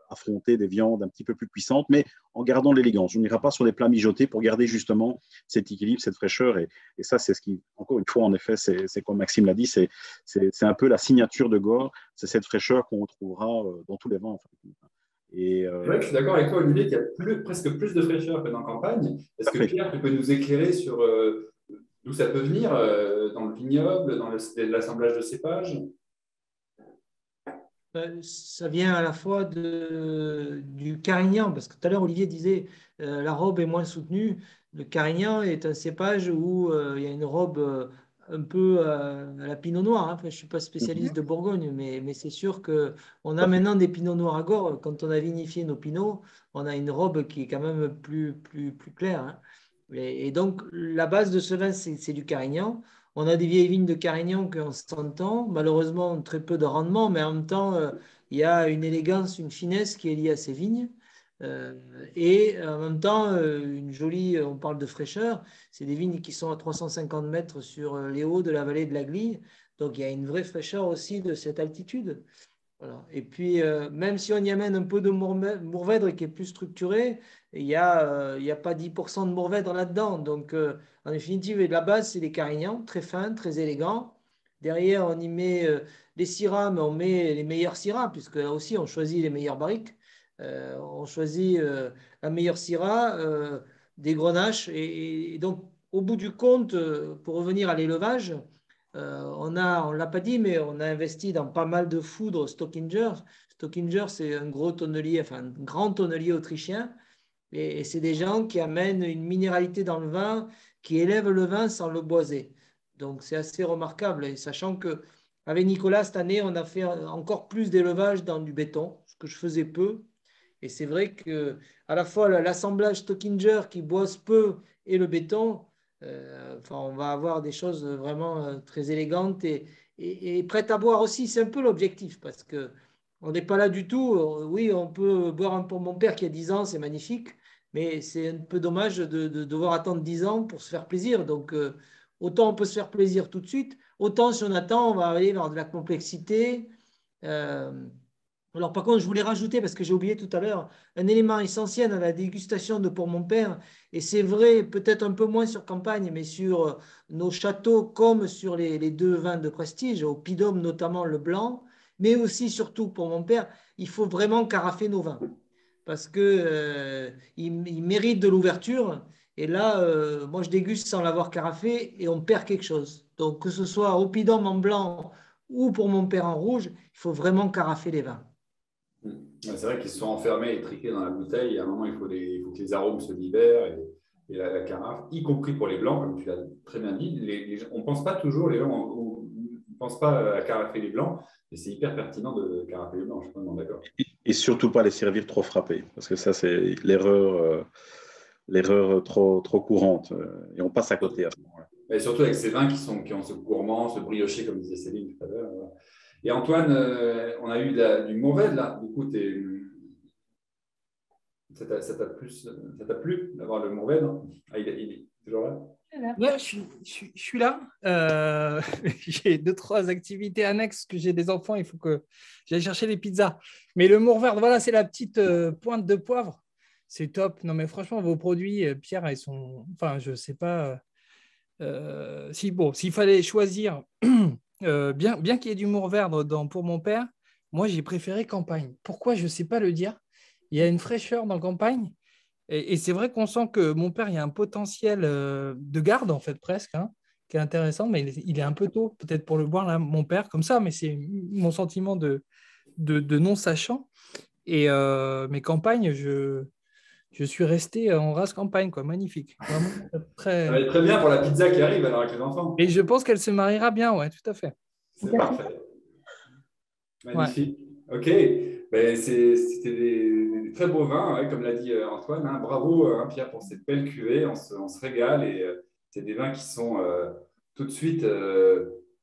affronter des viandes un petit peu plus puissantes, mais en gardant l'élégance. On n'ira pas sur des plats mijotés pour garder justement cet équilibre, cette fraîcheur. Et ça, c'est ce qui, encore une fois, en effet, c'est comme Maxime l'a dit, c'est un peu la signature de Gore. C'est cette fraîcheur qu'on retrouvera dans tous les vins. En fait. C'est vrai que je suis d'accord avec toi, Olivier, qu'il y a presque plus de fraîcheur que dans la campagne. Est-ce que Pierre, tu peux nous éclairer sur d'où ça peut venir dans le vignoble, dans l'assemblage de cépages? Ça vient à la fois du Carignan, parce que tout à l'heure, Olivier disait la robe est moins soutenue. Le Carignan est un cépage où il y a une robe un peu à la Pinot Noir. Hein. Enfin, je ne suis pas spécialiste de Bourgogne, mais c'est sûr qu'on a maintenant des Pinots Noirs à Gore. Quand on a vinifié nos Pinots, on a une robe qui est quand même plus claire. Hein. Et donc, la base de ce vin, c'est du Carignan. On a des vieilles vignes de Carignan qui ont 100 ans, malheureusement très peu de rendement, mais en même temps, il y a une élégance, une finesse qui est liée à ces vignes. Et en même temps, une jolie, on parle de fraîcheur, c'est des vignes qui sont à 350 mètres sur les hauts de la vallée de la Glie. Donc, il y a une vraie fraîcheur aussi de cette altitude. Voilà. Et puis, même si on y amène un peu de Mourvèdre qui est plus structuré, il n'y a pas 10% de Mourvèdre là-dedans. Donc, en définitive, la base, c'est les Carignans, très fins, très élégants. Derrière, on y met les Syrahs, mais on met les meilleurs Syrahs, puisque là aussi, on choisit les meilleures barriques. On choisit la meilleure Syrah, des Grenaches. Et donc, au bout du compte, pour revenir à l'élevage, on ne l'a pas dit, mais on a investi dans pas mal de foudres Stockinger. Stockinger, c'est un gros tonnelier, enfin un grand tonnelier autrichien. Et c'est des gens qui amènent une minéralité dans le vin, qui élèvent le vin sans le boiser. Donc c'est assez remarquable. Et sachant qu'avec Nicolas, cette année, on a fait encore plus d'élevage dans du béton, ce que je faisais peu. Et c'est vrai que à la fois l'assemblage Stockinger qui boise peu et le béton, on va avoir des choses vraiment très élégantes et prêtes à boire aussi. C'est un peu l'objectif parce qu'on n'est pas là du tout. Oui, on peut boire un pour mon père qui a 10 ans, c'est magnifique, mais c'est un peu dommage de devoir attendre 10 ans pour se faire plaisir. Donc, autant on peut se faire plaisir tout de suite, autant si on attend, on va aller vers de la complexité. Alors, par contre, je voulais rajouter, parce que j'ai oublié tout à l'heure, un élément essentiel à la dégustation de Pour mon père, et c'est vrai, peut-être un peu moins sur campagne, mais sur nos châteaux, comme sur les deux vins de prestige, au Pidôme notamment le blanc, mais aussi, surtout pour mon père, il faut vraiment carafer nos vins, parce qu'ils méritent de l'ouverture. Et là, moi, je déguste sans l'avoir carafé et on perd quelque chose. Donc, que ce soit au Pidôme en blanc ou pour mon père en rouge, il faut vraiment carafer les vins. C'est vrai qu'ils se sont enfermés et triqués dans la bouteille. Et à un moment, il faut que les arômes se libèrent et la carafe, y compris pour les blancs, comme tu l'as très bien dit. On ne pense pas toujours, les gens ne pensent pas à carafer les blancs. Et c'est hyper pertinent de carafer les blancs, je suis vraiment d'accord. Et surtout pas les servir trop frappés, parce que ça, c'est l'erreur trop courante. Et on passe à côté à ce moment-là. Et surtout avec ces vins qui ont ce gourmand, ce brioché, comme disait Céline tout à l'heure. Et Antoine, on a eu du Mourvèdre, là. Du coup, ça t'a plu d'avoir le Mourvèdre? Il est toujours là? Ouais, je suis là. J'ai 2-3 activités annexes, que j'ai des enfants, il faut que j'aille chercher les pizzas. Mais le Mourvèdre, voilà, c'est la petite pointe de poivre. C'est top. Non, mais franchement, vos produits, Pierre, ils sont. Enfin, je ne sais pas. S'il fallait choisir, bien qu'il y ait du Mourvèdre pour mon père, moi, j'ai préféré Campagne. Pourquoi? Je ne sais pas le dire. Il y a une fraîcheur dans Campagne. Et c'est vrai qu'on sent que mon père, il y a un potentiel de garde, en fait, presque, hein, qui est intéressant, mais il est un peu tôt, peut-être pour le boire, là, mon père, comme ça, mais c'est mon sentiment de non-sachant. Mais Campagne, je suis resté en race Campagne, quoi, magnifique. Vraiment, Ça va être très bien pour la pizza qui arrive alors avec les enfants. Et je pense qu'elle se mariera bien, ouais, tout à fait. C'est parfait. Magnifique. Ouais. OK. Ben, c'était des très beaux vins, ouais, comme l'a dit Antoine. Hein. Bravo, Pierre, pour cette belle cuvée. On se régale et c'est des vins qui sont tout de suite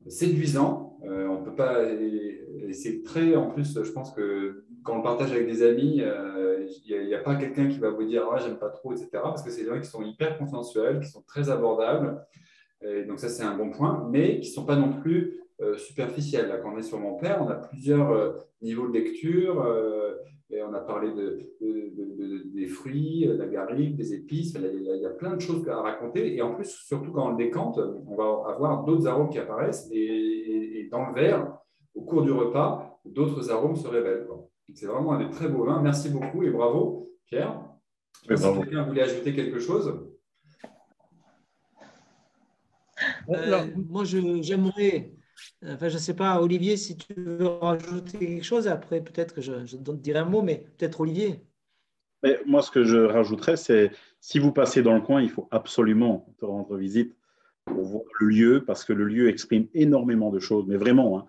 séduisants. On ne peut pas. Et c'est très. En plus, je pense que quand on le partage avec des amis, il n'y a pas quelqu'un qui va vous dire « j'aime pas trop », etc. Parce que c'est des vins qui sont hyper consensuels, qui sont très abordables. Et donc, ça, c'est un bon point, mais qui ne sont pas non plus superficiels. Là, quand on est sur mon père, on a plusieurs niveaux de lecture. Et on a parlé des fruits, de la garrigue, des épices. Il y a plein de choses à raconter. Et en plus, surtout quand on le décante, on va avoir d'autres arômes qui apparaissent. Et dans le verre, au cours du repas, d'autres arômes se révèlent. C'est vraiment un des très beaux vins. Merci beaucoup et bravo, Pierre. Si quelqu'un voulait ajouter quelque chose. Moi, j'aimerais, enfin, je ne sais pas, Olivier, si tu veux rajouter quelque chose, après peut-être que je dirai un mot, mais peut-être Olivier. Mais moi, ce que je rajouterais, c'est si vous passez dans le coin, il faut absolument te rendre visite pour voir le lieu, parce que le lieu exprime énormément de choses, mais vraiment, hein,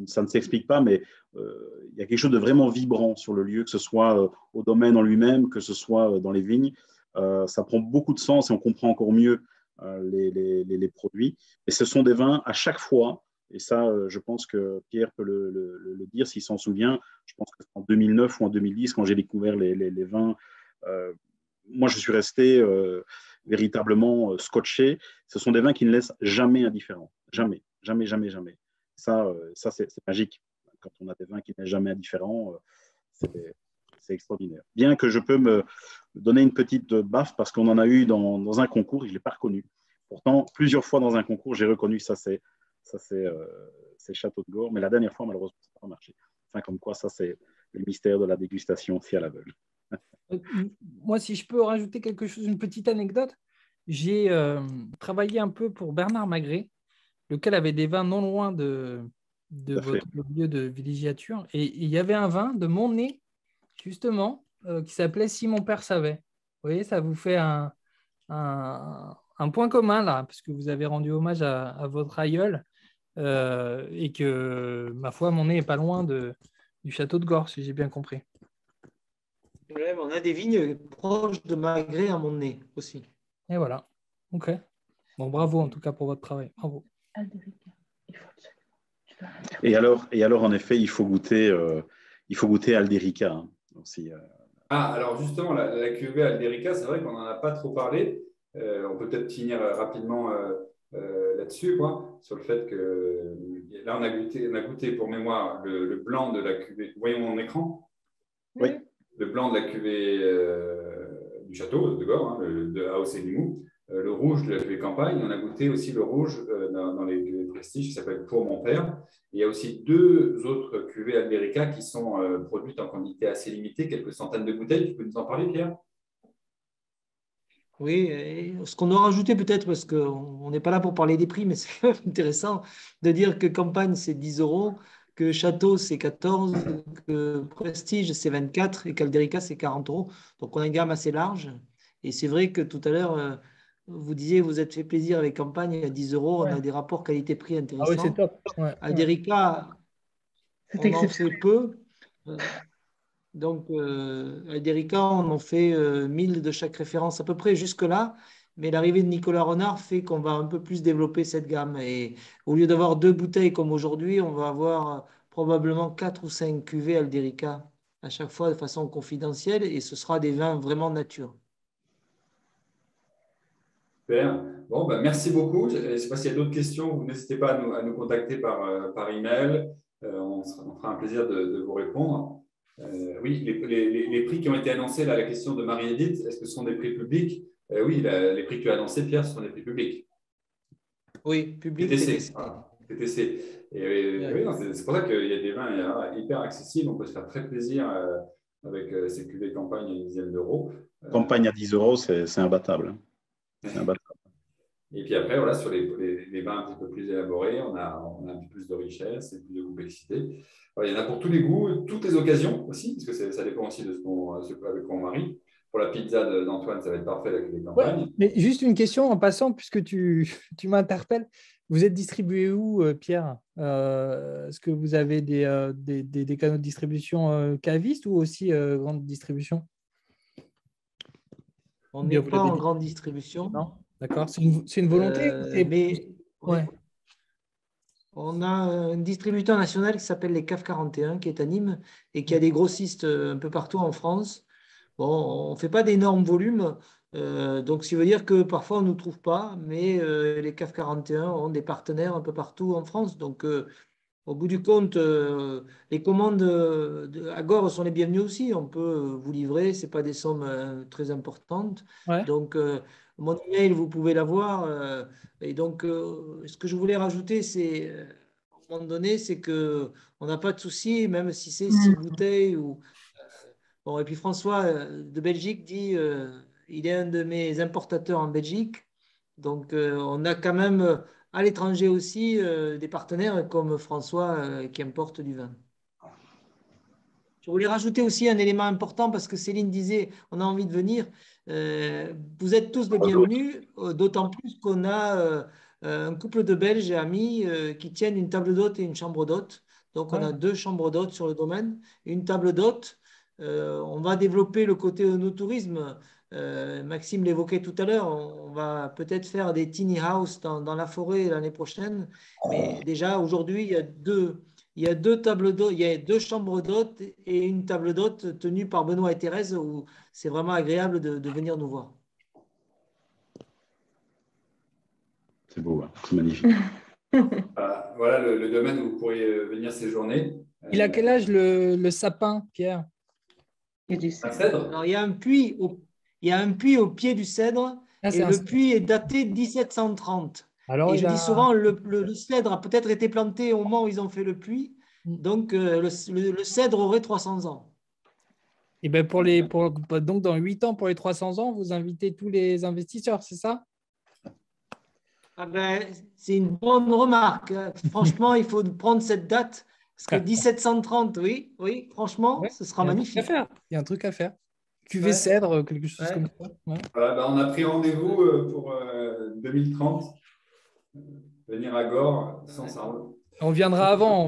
ça ne s'explique pas, mais il y a quelque chose de vraiment vibrant sur le lieu, que ce soit au domaine en lui-même, que ce soit dans les vignes. Ça prend beaucoup de sens et on comprend encore mieux les produits. Et ce sont des vins à chaque fois, et ça, je pense que Pierre peut le dire s'il s'en souvient. Je pense que c'est en 2009 ou en 2010, quand j'ai découvert les vins, moi, je suis resté véritablement scotché. Ce sont des vins qui ne laissent jamais indifférent. Jamais, jamais, jamais, jamais. Ça c'est magique. Quand on a des vins qui ne laissent jamais indifférent, c'est extraordinaire. Bien que je peux me donner une petite baffe parce qu'on en a eu dans un concours, je ne l'ai pas reconnu. Pourtant, plusieurs fois dans un concours, j'ai reconnu ça c'est Château de Gore, mais la dernière fois, malheureusement, ça n'a pas marché. Enfin, comme quoi, ça, c'est le mystère de la dégustation aussi à l'aveugle. Moi, si je peux rajouter quelque chose, une petite anecdote, j'ai travaillé un peu pour Bernard Magret, lequel avait des vins non loin de votre lieu de villégiature. Et il y avait un vin de mon nez, justement, qui s'appelait Si mon père savait. Vous voyez, ça vous fait un point commun, là, parce que vous avez rendu hommage à votre aïeul et que, ma foi, mon nez n'est pas loin du château de Gore, si j'ai bien compris. Ouais, on a des vignes proches de Magret à mon nez aussi. Et voilà. OK. Bon, bravo en tout cas pour votre travail. Bravo. Et alors, en effet, il faut goûter Alderica. Hein, aussi, alors justement, la cuvée Alderica, c'est vrai qu'on n'en a pas trop parlé. On peut peut-être finir rapidement là-dessus, sur le fait que là, on a goûté pour mémoire le blanc de la cuvée. Voyons mon écran. Oui. Le blanc de la cuvée du château de Gore, de AOC Limoux. Le rouge de la cuvée Campagne. On a goûté aussi le rouge dans les prestiges qui s'appelle Pour mon père. Il y a aussi 2 autres cuvées Alderica qui sont produites en quantité assez limitée, quelques centaines de bouteilles. Tu peux nous en parler, Pierre? Oui, et ce qu'on doit rajouter peut-être, parce qu'on n'est pas là pour parler des prix, mais c'est intéressant de dire que Campagne, c'est 10 €, que Château, c'est 14, que Prestige, c'est 24 et qu'Alderica, c'est 40 €. Donc, on a une gamme assez large. Et c'est vrai que tout à l'heure, vous disiez, vous êtes fait plaisir avec Campagne à 10 euros. On a des rapports qualité-prix intéressants. Ah oui, c'est top. Alderica, on en fait peu. Donc, Alderica, on en fait 1000 de chaque référence à peu près jusque-là. Mais l'arrivée de Nicolas Renard fait qu'on va un peu plus développer cette gamme. Et au lieu d'avoir 2 bouteilles comme aujourd'hui, on va avoir probablement 4 ou 5 cuvées Alderica à chaque fois de façon confidentielle. Et ce sera des vins vraiment nature. Super. Bon, merci beaucoup. Je ne sais pas s'il y a d'autres questions. Vous n'hésitez pas à nous contacter par email. On fera un plaisir de vous répondre. Oui, les prix qui ont été annoncés, là, la question de Marie-Édith, est-ce que ce sont des prix publics? Oui, les prix que tu as annoncés, Pierre, ce sont des prix publics. Oui, public TTC. TTC. Oui, c'est pour ça qu'il y a des vins hyper accessibles. On peut se faire très plaisir avec ces cuvées Campagne à une dizaine d'euros. Campagne à 10 euros, c'est imbattable. C'est imbattable. Et puis après, voilà, sur les vins un petit peu plus élaborés, on a un peu plus de richesse et plus de complexité. Voilà, il y en a pour tous les goûts, toutes les occasions aussi, parce que ça dépend aussi de ce avec quoi on marie. Pour la pizza d'Antoine, ça va être parfait avec les campagnes. Ouais, mais juste une question en passant, puisque tu m'interpelles. Vous êtes distribué où, Pierre? Est-ce que vous avez des canaux de distribution cavistes ou aussi grande distribution? On n'est pas en grande distribution. Non, d'accord. C'est une volonté mais ouais. On a un distributeur national qui s'appelle les CAF 41, qui est à Nîmes et qui a des grossistes un peu partout en France. Bon, on ne fait pas d'énormes volumes, donc ça veut dire que parfois on ne nous trouve pas, mais les CAF 41 ont des partenaires un peu partout en France. Donc, au bout du compte, les commandes à Gore sont les bienvenues aussi. On peut vous livrer, ce n'est pas des sommes très importantes. Ouais. Donc, mon email, vous pouvez l'avoir. Et donc, ce que je voulais rajouter, c'est, à un moment donné, c'est qu'on n'a pas de souci, même si c'est 6 bouteilles. Bon, et puis François de Belgique dit, il est un de mes importateurs en Belgique. Donc, on a quand même à l'étranger aussi des partenaires comme François qui importe du vin. Je voulais rajouter aussi un élément important parce que Céline disait, on a envie de venir. Vous êtes tous les bienvenus, d'autant plus qu'on a un couple de Belges amis qui tiennent une table d'hôte et une chambre d'hôte. Donc, on a 2 chambres d'hôte sur le domaine, une table d'hôte. On va développer le côté no-tourisme. Maxime l'évoquait tout à l'heure, on va peut-être faire des tiny house dans la forêt l'année prochaine. Mais déjà, aujourd'hui, il y a 2 tables d'hôtes, il y a 2 chambres d'hôtes et une table d'hôte tenue par Benoît et Thérèse où c'est vraiment agréable de venir nous voir. C'est beau, hein, c'est magnifique. Voilà le domaine où vous pourriez venir séjourner. Il a quel âge le sapin, Pierre? Un cèdre. Alors, il y a un puits au pied du cèdre et le puits est daté de 1730. Alors, et je dis souvent, le cèdre a peut-être été planté au moment où ils ont fait le puits, donc le cèdre aurait 300 ans. Et bien donc dans 8 ans, pour les 300 ans, vous invitez tous les investisseurs, c'est ça? C'est une bonne remarque. Franchement, il faut prendre cette date. Parce que 1730, oui, franchement, ce sera magnifique. Il y a un truc à faire. Cuvée cèdre, quelque chose comme ça. Ouais. Voilà, on a pris rendez-vous pour 2030. Venir à Gore, sans ça. On viendra avant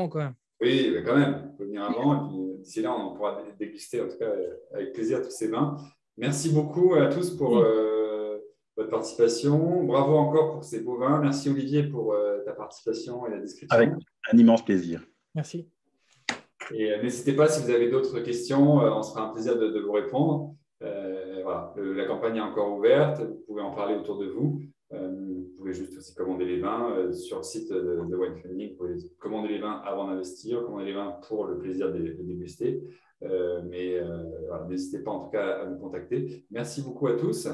quand même. Oui, mais quand même, il faut venir avant. Et puis d'ici là, on pourra déguster, en tout cas, avec plaisir, tous ces vins. Merci beaucoup à tous pour votre participation. Bravo encore pour ces beaux vins. Merci Olivier pour ta participation et la description. Avec un immense plaisir. Merci. Et n'hésitez pas, si vous avez d'autres questions, on sera un plaisir de vous répondre. Voilà, la campagne est encore ouverte, vous pouvez en parler autour de vous. Vous pouvez juste aussi commander les vins sur le site de Wine Funding. Vous pouvez commander les vins avant d'investir, commander les vins pour le plaisir de déguster. Voilà, n'hésitez pas en tout cas à nous contacter. Merci beaucoup à tous.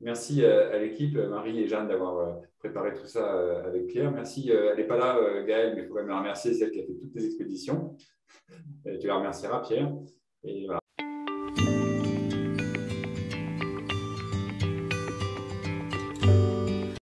Merci à l'équipe, Marie et Jeanne, d'avoir préparé tout ça avec Pierre. Merci, elle n'est pas là, Gaëlle, mais il faut quand même la remercier, c'est elle qui a fait toutes les expéditions. Et tu la remercieras, Pierre. Et voilà.